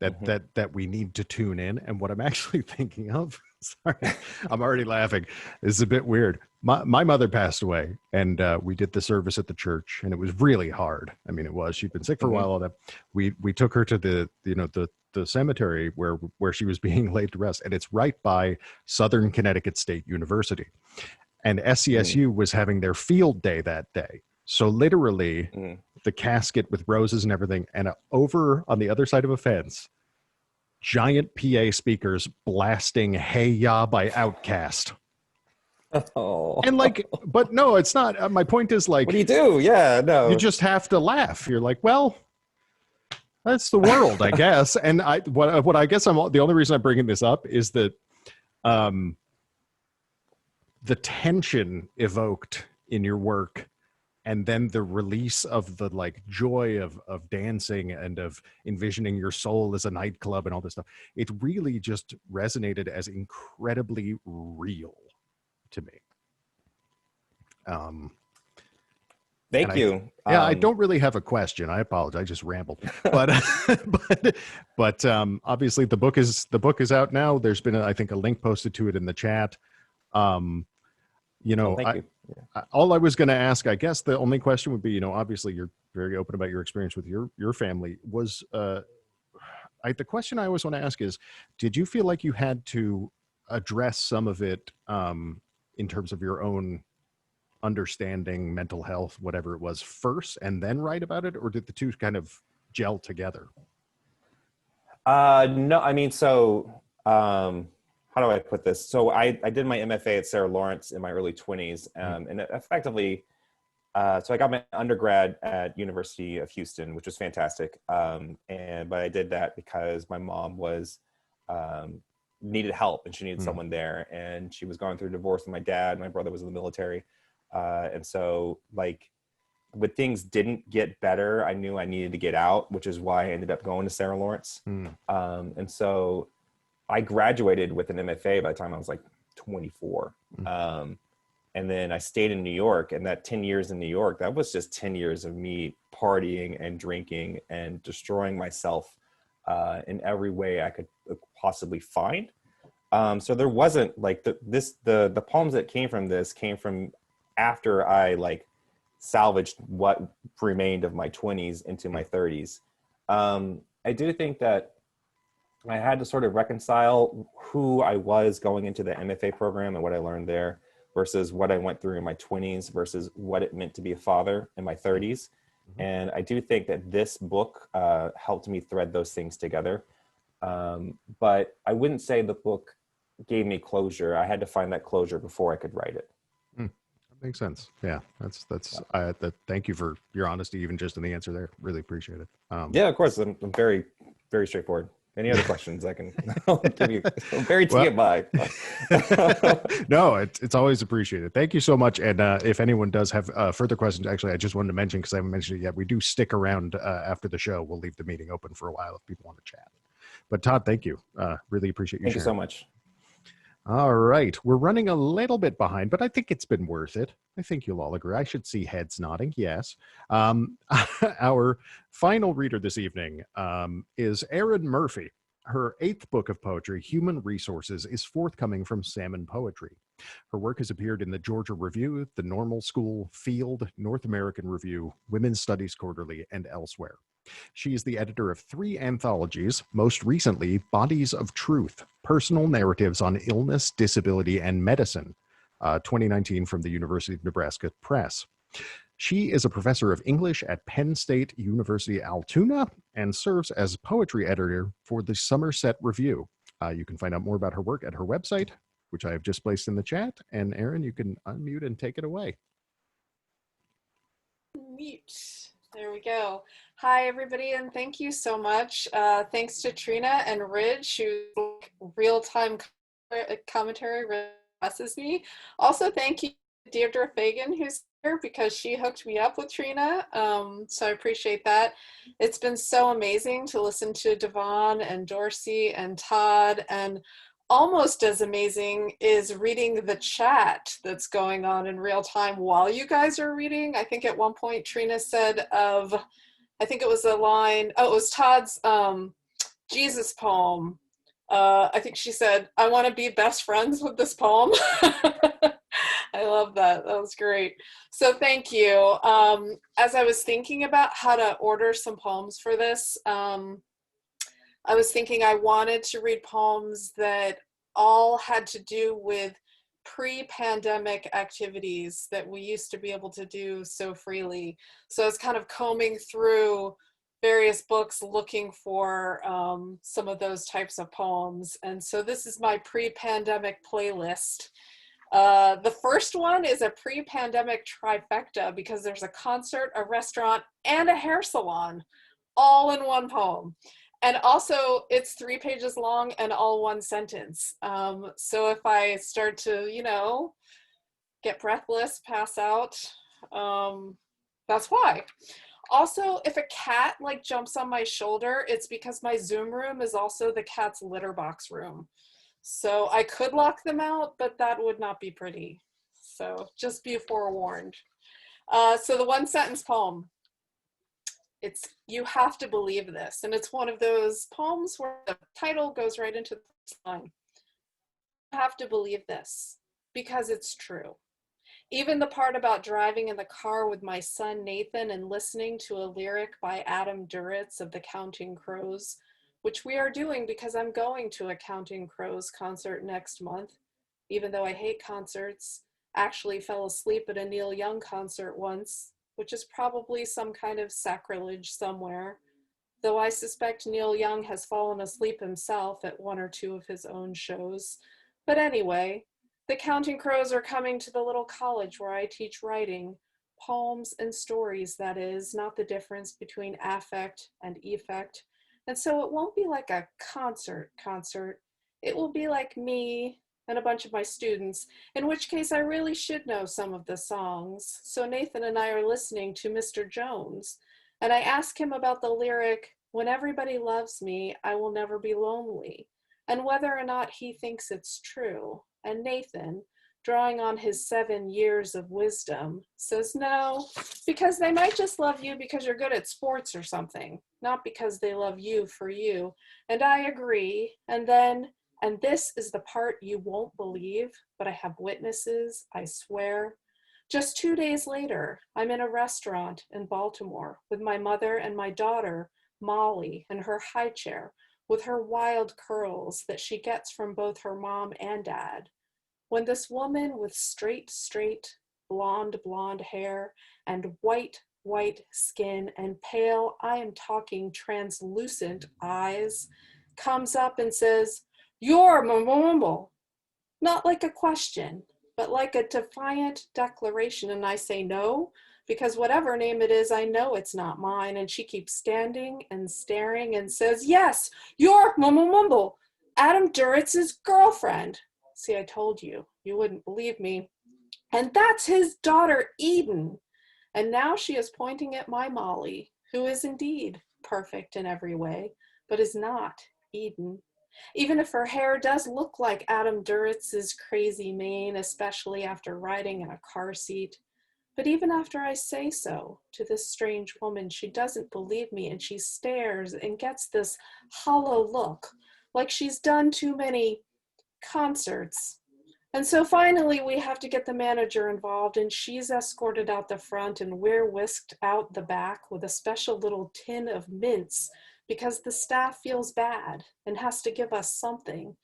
that we need to tune in. And what I'm actually thinking of, sorry, I'm already laughing, this is a bit weird. My mother passed away, and we did the service at the church, and it was really hard. I mean, it was, she'd been sick for a while. All that we took her to the cemetery where she was being laid to rest, and it's right by Southern Connecticut State University, and SCSU was having their field day that day. So literally the casket with roses and everything, and over on the other side of a fence, giant PA speakers blasting Hey Ya by Outkast. Oh. And but no, it's not. My point is, like, what do you do? Yeah, no. You just have to laugh. You're like, well, that's the world, I guess. And what I guess the only reason I'm bringing this up is that the tension evoked in your work, and then the release of the joy of dancing and of envisioning your soul as a nightclub and all this stuff, it really just resonated as incredibly real to me. Thank you. I don't really have a question. I apologize. I just rambled. But obviously the book is out now. There's been I think a link posted to it in the chat. Thank you. All I was going to ask, I guess the only question would be, obviously you're very open about your experience with your family. Was the question I always want to ask is, did you feel like you had to address some of it in terms of your own understanding, mental health, whatever it was, first, and then write about it, or did the two kind of gel together? No, I mean, so how do I put this? So I did my MFA at Sarah Lawrence in my early 20s, and effectively, so I got my undergrad at University of Houston, which was fantastic. But I did that because my mom was needed help, and she needed someone there, and she was going through a divorce with my dad. My brother was in the military, and so when things didn't get better, I knew I needed to get out, which is why I ended up going to Sarah Lawrence. And so I graduated with an MFA by the time I was 24. And then I stayed in New York, and that 10 years in New York, that was just 10 years of me partying and drinking and destroying myself in every way I could possibly find. So there wasn't the poems that came from this came from after I salvaged what remained of my 20s into my 30s. I do think that I had to sort of reconcile who I was going into the MFA program and what I learned there versus what I went through in my 20s versus what it meant to be a father in my 30s. And I do think that this book helped me thread those things together. But I wouldn't say the book gave me closure. I had to find that closure before I could write it. That makes sense. Yeah, that's thank you for your honesty, even just in the answer there. Really appreciate it. Yeah, of course. I'm very, very straightforward. Any other questions? I'll give you very Well, TMI. No, it's always appreciated. Thank you so much. And if anyone does have further questions, actually, I just wanted to mention, because I haven't mentioned it yet, we do stick around after the show. We'll leave the meeting open for a while if people want to chat. But Todd, thank you. Really appreciate you Thank you sharing. so much. All right. We're running a little bit behind, but I think it's been worth it. I think you'll all agree. I should see heads nodding. Yes. Our final reader this evening is Erin Murphy. Her 8th book of poetry, Human Resources, is forthcoming from Salmon Poetry. Her work has appeared in the Georgia Review, the Normal School, Field, North American Review, Women's Studies Quarterly, and elsewhere. She is the editor of 3 anthologies, most recently Bodies of Truth, Personal Narratives on Illness, Disability, and Medicine, 2019 from the University of Nebraska Press. She is a professor of English at Penn State University Altoona and serves as poetry editor for the Somerset Review. You can find out more about her work at her website, which I have just placed in the chat. And Erin, you can unmute and take it away. Mute. There we go. Hi, everybody, and thank you so much. Thanks to Trina and Ridge, who real-time commentary really impresses me. Also, thank you to Deirdre Fagan, who's here, because she hooked me up with Trina, so I appreciate that. It's been so amazing to listen to Davon and Dorsey and Todd, and almost as amazing is reading the chat that's going on in real time while you guys are reading. I think at one point Trina said I think it was a line, oh, it was Todd's Jesus poem. I think she said, I want to be best friends with this poem. I love that. That was great. So thank you. As I was thinking about how to order some poems for this, I was thinking I wanted to read poems that all had to do with pre-pandemic activities that we used to be able to do so freely. So I was kind of combing through various books looking for some of those types of poems. And so this is my pre-pandemic playlist. The first one is a pre-pandemic trifecta because there's a concert, a restaurant, and a hair salon all in one poem. And also it's 3 pages long and all one sentence. So if I start to, you know, get breathless, pass out, that's why. Also, if a cat like jumps on my shoulder, it's because my Zoom room is also the cat's litter box room. So I could lock them out, but that would not be pretty. So just be forewarned. So the one sentence poem. It's You Have to Believe This. And it's one of those poems where the title goes right into the first line. You have to believe this because it's true. Even the part about driving in the car with my son Nathan and listening to a lyric by Adam Duritz of the Counting Crows, which we are doing because I'm going to a Counting Crows concert next month, even though I hate concerts. Actually fell asleep at a Neil Young concert once, which is probably some kind of sacrilege somewhere, though I suspect Neil Young has fallen asleep himself at 1 or 2 of his own shows. But anyway, the Counting Crows are coming to the little college where I teach writing, poems and stories, that is, not the difference between affect and effect. And so it won't be like a concert. It will be like me and a bunch of my students, in which case I really should know some of the songs. So Nathan and I are listening to Mr. Jones, and I ask him about the lyric, when everybody loves me, I will never be lonely, and whether or not he thinks it's true. And Nathan, drawing on his 7 years of wisdom, says no, because they might just love you because you're good at sports or something, not because they love you for you. And I agree, and then, and this is the part you won't believe, but I have witnesses, I swear. Just 2 days later, I'm in a restaurant in Baltimore with my mother and my daughter, Molly, in her high chair, with her wild curls that she gets from both her mom and dad. When this woman with straight, blonde hair and white skin and pale, I am talking translucent eyes, comes up and says, "You're mumble." Not like a question, but like a defiant declaration. And I say, no, because whatever name it is, I know it's not mine. And she keeps standing and staring and says, yes, you're mumble mumble, Adam Duritz's girlfriend. See, I told you, you wouldn't believe me. And that's his daughter, Eden. And now she is pointing at my Molly, who is indeed perfect in every way, but is not Eden. Even if her hair does look like Adam Duritz's crazy mane, especially after riding in a car seat. But even after I say so to this strange woman, she doesn't believe me, and she stares and gets this hollow look, like she's done too many concerts. And so finally we have to get the manager involved, and she's escorted out the front, and we're whisked out the back with a special little tin of mints because the staff feels bad and has to give us something.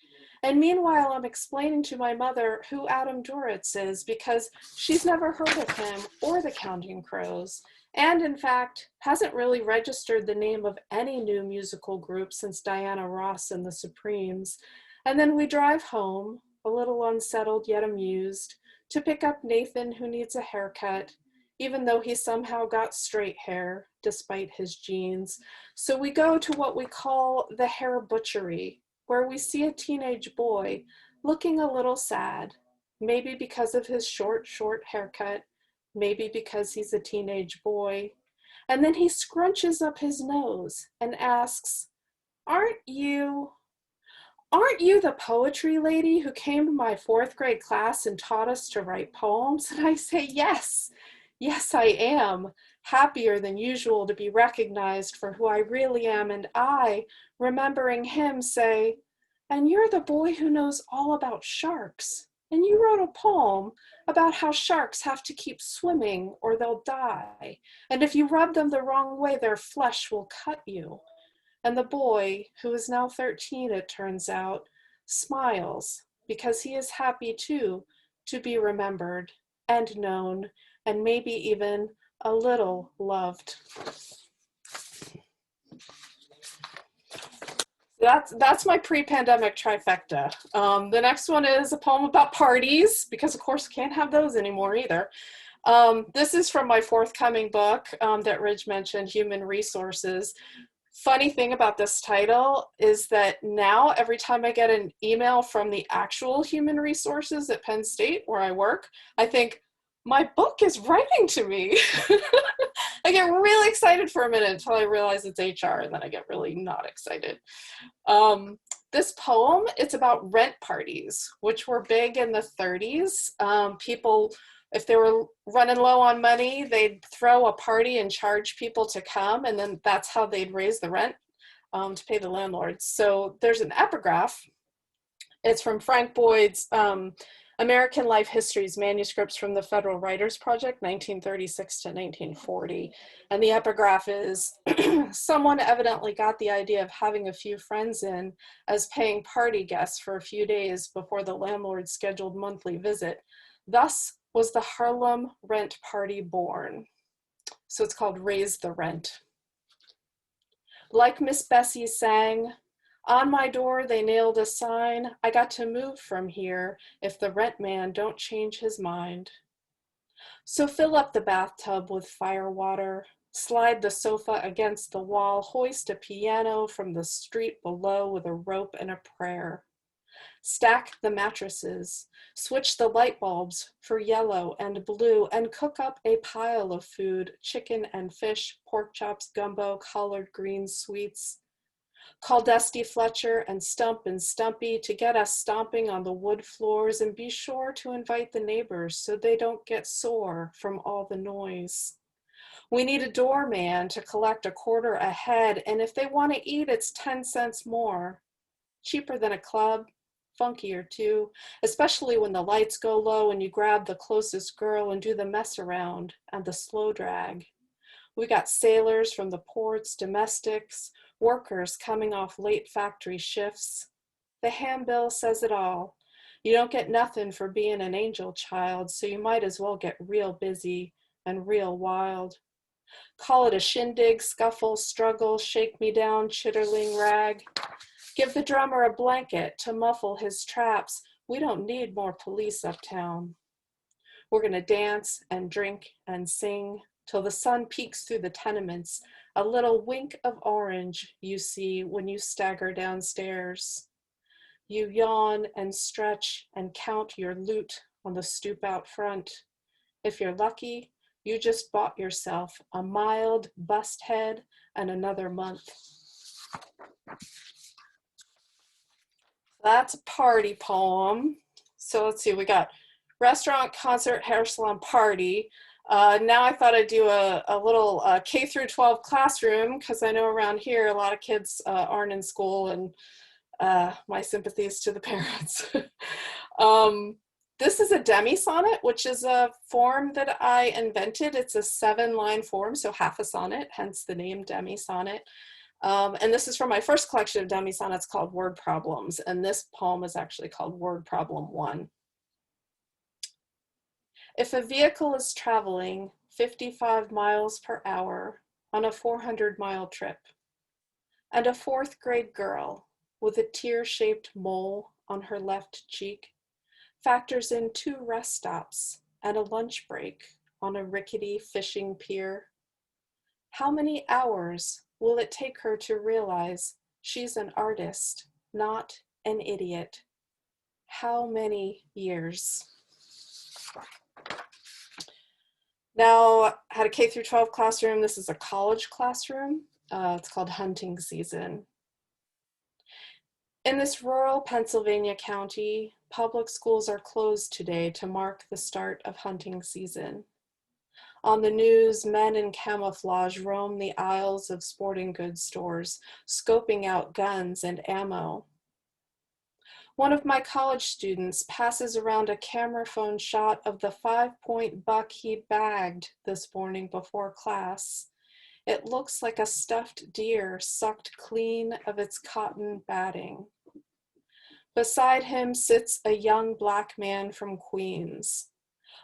And meanwhile, I'm explaining to my mother who Adam Duritz is, because she's never heard of him or the Counting Crows, and in fact hasn't really registered the name of any new musical group since Diana Ross and the Supremes. And then we drive home, a little unsettled yet amused, to pick up Nathan, who needs a haircut, even though he somehow got straight hair despite his genes. So we go to what we call the hair butchery, where we see a teenage boy looking a little sad, maybe because of his short haircut, maybe because he's a teenage boy. And then he scrunches up his nose and asks, aren't you the poetry lady who came to my 4th grade class and taught us to write poems? And I say, yes, I am. Happier than usual to be recognized for who I really am. And I, remembering him, say, and you're the boy who knows all about sharks. And you wrote a poem about how sharks have to keep swimming or they'll die. And if you rub them the wrong way, their flesh will cut you. And the boy, who is now 13, it turns out, smiles because he is happy too to be remembered and known and maybe even a little loved. That's my pre-pandemic trifecta. The next one is a poem about parties, because of course can't have those anymore either. This is from my forthcoming book that Ridge mentioned, Human Resources. Funny thing about this title is that now every time I get an email from the actual Human Resources at Penn State where I work, I think, my book is writing to me. I get really excited for a minute until I realize it's HR, and then I get really not excited. This poem, it's about rent parties, which were big in the 30s. People, if they were running low on money, they'd throw a party and charge people to come, and then that's how they'd raise the rent to pay the landlords. So there's an epigraph. It's from Frank Boyd's American Life Histories, manuscripts from the Federal Writers Project, 1936 to 1940. And the epigraph is, someone evidently got the idea of having a few friends in as paying party guests for a few days before the landlord's scheduled monthly visit. Thus was the Harlem Rent Party born. So it's called Raise the Rent. Like Miss Bessie sang, on my door they nailed a sign, I got to move from here if the rent man don't change his mind. So fill up the bathtub with fire water, slide the sofa against the wall, hoist a piano from the street below with a rope and a prayer. Stack the mattresses, switch the light bulbs for yellow and blue, and cook up a pile of food, chicken and fish, pork chops, gumbo, collard greens, sweets. Call Dusty Fletcher and Stump and Stumpy to get us stomping on the wood floors, and be sure to invite the neighbors so they don't get sore from all the noise. We need a doorman to collect a quarter a head, and if they want to eat, it's 10 cents more. Cheaper than a club, funkier too, especially when the lights go low and you grab the closest girl and do the mess around and the slow drag. We got sailors from the ports, domestics, workers coming off late factory shifts. The handbill says it all. You don't get nothing for being an angel child, so you might as well get real busy and real wild. Call it a shindig, scuffle, struggle, shake me down, chitterling rag. Give the drummer a blanket to muffle his traps. We don't need more police uptown. We're gonna dance and drink and sing till the sun peeks through the tenements. A little wink of orange you see when you stagger downstairs. You yawn and stretch and count your loot on the stoop out front. If you're lucky, you just bought yourself a mild bust head and another month. That's a party poem. So let's see, we got restaurant, concert, hair salon, party. Now I thought I'd do a little K through 12 classroom, because I know around here a lot of kids aren't in school, and my sympathies to the parents. This is a demi-sonnet, which is a form that I invented. It's a 7-line form, so half a sonnet, hence the name demi-sonnet. And this is from my first collection of demi-sonnets called Word Problems, and this poem is actually called Word Problem 1. If a vehicle is traveling 55 miles per hour on a 400-mile trip, and a 4th grade girl with a tear-shaped mole on her left cheek factors in 2 rest stops and a lunch break on a rickety fishing pier, how many hours will it take her to realize she's an artist, not an idiot? How many years? Now, I had a K through 12 classroom. This is a college classroom. It's called Hunting Season. In this rural Pennsylvania county, public schools are closed today to mark the start of hunting season. On the news, men in camouflage roam the aisles of sporting goods stores, scoping out guns and ammo. One of my college students passes around a camera phone shot of the 5-point buck he bagged this morning before class. It looks like a stuffed deer sucked clean of its cotton batting. Beside him sits a young Black man from Queens.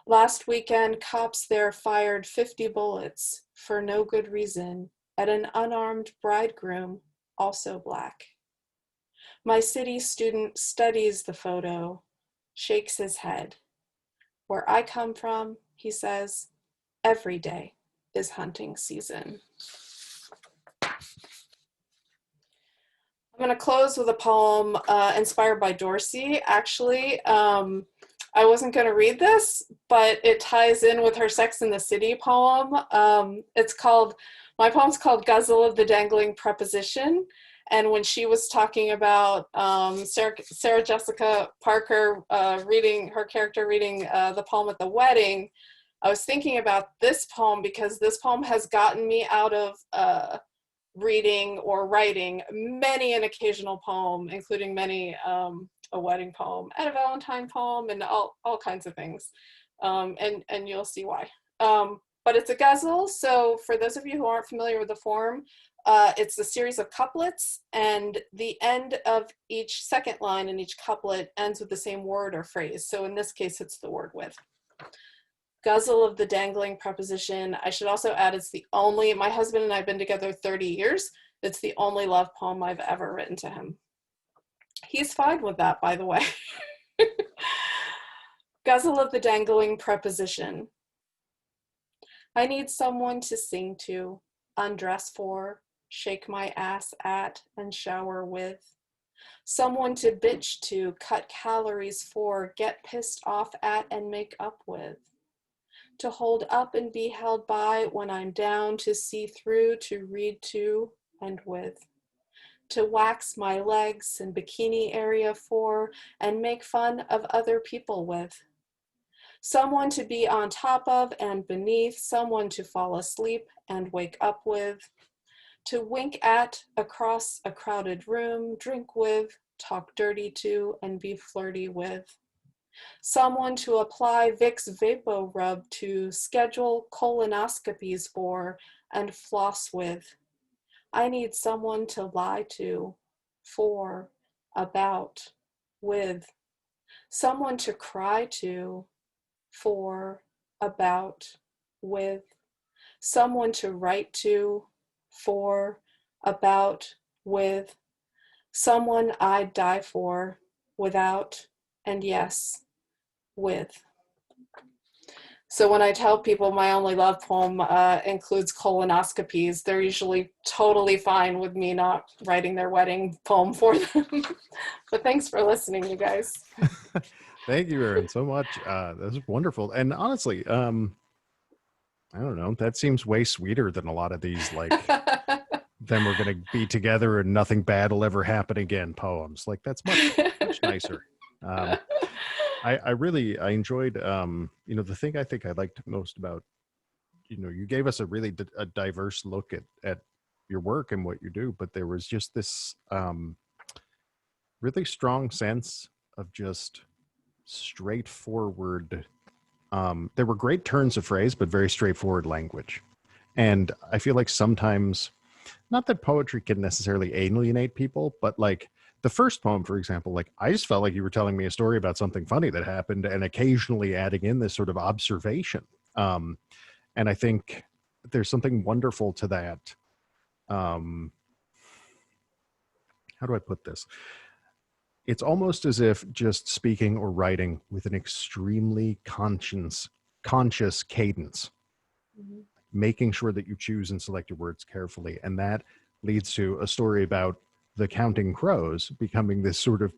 Last weekend, cops there fired 50 bullets for no good reason at an unarmed bridegroom, also Black. My city student studies the photo, shakes his head. Where I come from, he says, every day is hunting season. I'm going to close with a poem inspired by Dorsey. Actually, I wasn't going to read this, but it ties in with her Sex and the City poem. My poem's called Guzzle of the Dangling Preposition. And when she was talking about Sarah Jessica Parker reading the poem at the wedding, I was thinking about this poem because this poem has gotten me out of reading or writing many an occasional poem, including many a wedding poem and a Valentine poem and all kinds of things. And you'll see why. But it's a ghazal, so for those of you who aren't familiar with the form, it's a series of couplets, and the end of each second line in each couplet ends with the same word or phrase. So in this case, it's the word with. Guzzle of the Dangling Preposition. I should also add, my husband and I have been together 30 years. It's the only love poem I've ever written to him. He's fine with that, by the way. Guzzle of the Dangling Preposition. I need someone to sing to, undress for, shake my ass at, and shower with. Someone to bitch to, cut calories for, get pissed off at, and make up with. To hold up and be held by when I'm down, to see through, to read to, and with. To wax my legs and bikini area for, and make fun of other people with. Someone to be on top of and beneath, someone to fall asleep and wake up with. To wink at across a crowded room, drink with, talk dirty to, and be flirty with. Someone to apply Vicks Vapo Rub to, schedule colonoscopies for, and floss with. I need someone to lie to, for, about, with. Someone to cry to, for, about, with. Someone to write to, for, about, with. Someone I'd die for, without, and yes, with. So when I tell people my only love poem includes colonoscopies, they're usually totally fine with me not writing their wedding poem for them. But thanks for listening, you guys. Thank you, Erin, so much. That's wonderful. And honestly, I don't know, that seems way sweeter than a lot of these, like, then we're going to be together and nothing bad will ever happen again poems. Like, that's much nicer. I enjoyed, the thing I think I liked most about, you gave us a really a diverse look at your work and what you do, but there was just this really strong sense of just straightforward. There were great turns of phrase, but very straightforward language. And I feel like sometimes, not that poetry can necessarily alienate people, but like the first poem, for example, like I just felt like you were telling me a story about something funny that happened and occasionally adding in this sort of observation. And I think there's something wonderful to that. How do I put this? It's almost as if just speaking or writing with an extremely conscious cadence, making sure that you choose and select your words carefully. And that leads to a story about the Counting Crows becoming this sort of,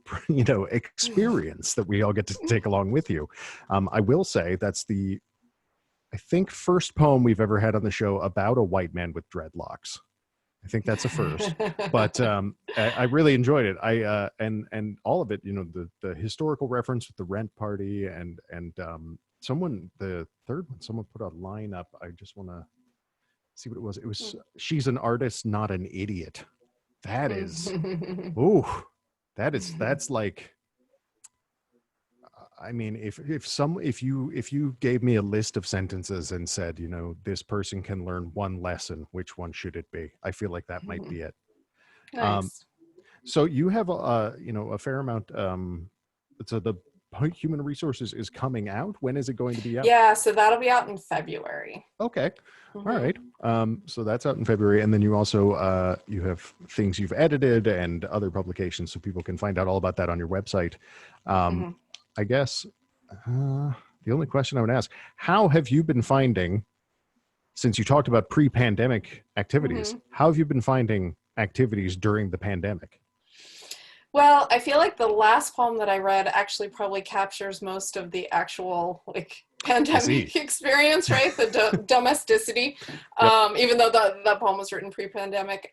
experience that we all get to take along with you. I will say that's the, I think, first poem we've ever had on the show about a white man with dreadlocks. I think that's a first, but I really enjoyed it. And all of it, the historical reference with the rent party and the third one, someone put a line up. I just want to see what it was. It was, she's an artist, not an idiot. That is, that's like, I mean, if you gave me a list of sentences and said, this person can learn one lesson, which one should it be? I feel like that might be it. Nice. So you have a fair amount. So the Human Resources is coming out. When is it going to be out? Yeah, so that'll be out in February. Okay. All right. So that's out in February. And then you also, you have things you've edited and other publications, so people can find out all about that on your website. I guess the only question I would ask, how have you been finding, since you talked about pre-pandemic activities, how have you been finding activities during the pandemic? Well, I feel like the last poem that I read actually probably captures most of the actual pandemic experience, right? The domesticity, even though that poem was written pre-pandemic.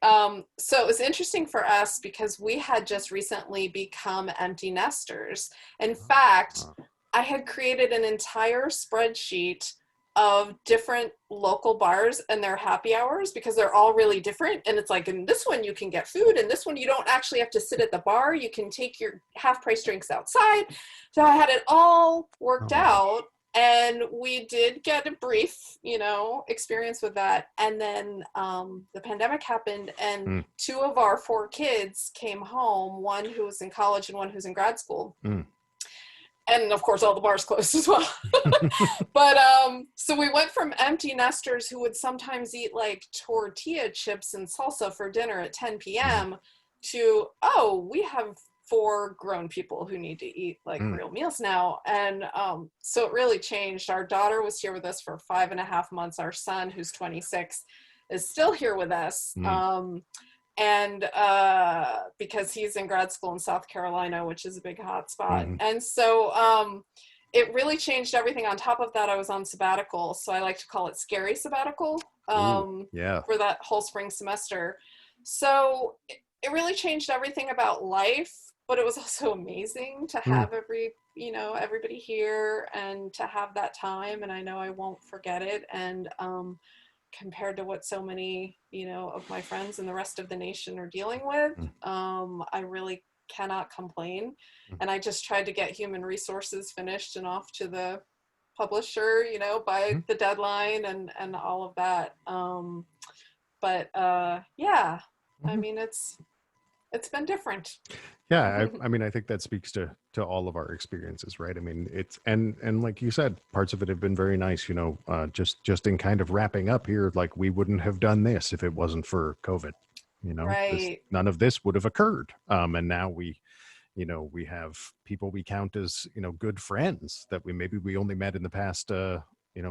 So it was interesting for us because we had just recently become empty nesters. In fact, I had created an entire spreadsheet of different local bars and their happy hours because they're all really different. And it's like, in this one you can get food, and this one you don't actually have to sit at the bar. You can take your half-price drinks outside. So I had it all worked out, and we did get a brief, experience with that. And then the pandemic happened, and 2 of our 4 kids came home, one who was in college and one who's in grad school. And of course, all the bars closed as well. But so we went from empty nesters who would sometimes eat like tortilla chips and salsa for dinner at 10 p.m. to, we have 4 grown people who need to eat like real meals now. And so it really changed. Our daughter was here with us for 5.5 months. Our son, who's 26, is still here with us. And because he's in grad school in South Carolina, which is a big hot spot. And so it really changed everything. On top of that, I was on sabbatical. So I like to call it scary sabbatical for that whole spring semester. So it really changed everything about life, but it was also amazing to have everybody here and to have that time. And I know I won't forget it. And compared to what so many, of my friends and the rest of the nation are dealing with, I really cannot complain. And I just tried to get Human Resources finished and off to the publisher, by the deadline and all of that. I mean, it's been different. Yeah, I mean, I think that speaks to all of our experiences, right? I mean, it's and like you said, parts of it have been very nice. Just in kind of wrapping up here, like we wouldn't have done this if it wasn't for COVID. Right. None of this would have occurred. And now we have people we count as good friends that we only met in the past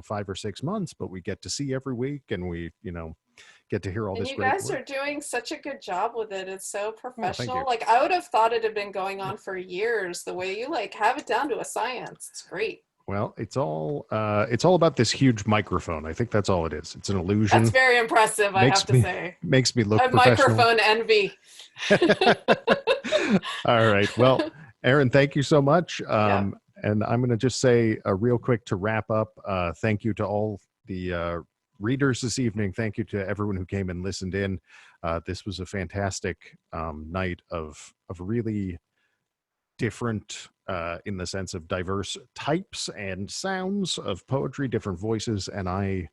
5 or 6 months, but we get to see every week, and we, get to hear all And this you great guys work. are doing such a good job with it. It's so Oh, thank professional. you. Like, I would have thought it had been going on for years. The way you like have it down to a science. It's great. Well, it's all about this huge microphone. I think that's all it is. It's an illusion. That's very impressive, I have to say. Makes me look A professional. microphone envy. All right. Well, Erin, thank you so much. Yeah. And I'm going to just say real quick to wrap up, thank you to all the readers this evening. Thank you to everyone who came and listened in. This was a fantastic night of really different, in the sense of diverse types and sounds of poetry, different voices. And I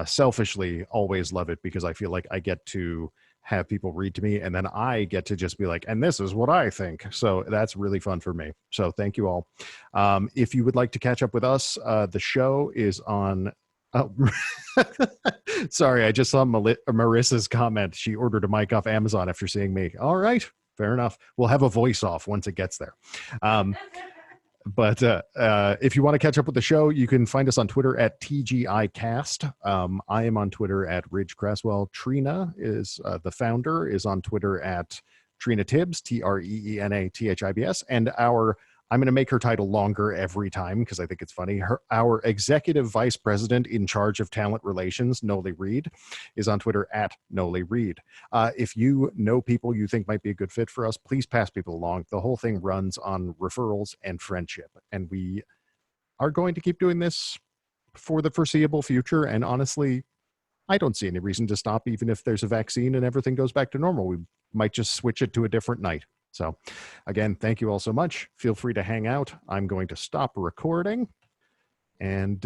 selfishly always love it because I feel like I get to have people read to me, and then I get to just be like, and this is what I think. So that's really fun for me. So thank you all. If you would like to catch up with us, the show is on. Oh, sorry, I just saw Marissa's comment. She ordered a mic off Amazon after seeing me. All right, fair enough. We'll have a voice off once it gets there. But if you want to catch up with the show, you can find us on Twitter at TGIcast. I am on Twitter at Ridge Cresswell. Trina is the founder, is on Twitter at Trina Tibbs, TREENATHIBS. And I'm going to make her title longer every time because I think it's funny. Our executive vice president in charge of talent relations, Noli Reed, is on Twitter at Noli Reed. If you know people you think might be a good fit for us, please pass people along. The whole thing runs on referrals and friendship. And we are going to keep doing this for the foreseeable future. And honestly, I don't see any reason to stop, even if there's a vaccine and everything goes back to normal. We might just switch it to a different night. So again, thank you all so much. Feel free to hang out. I'm going to stop recording. And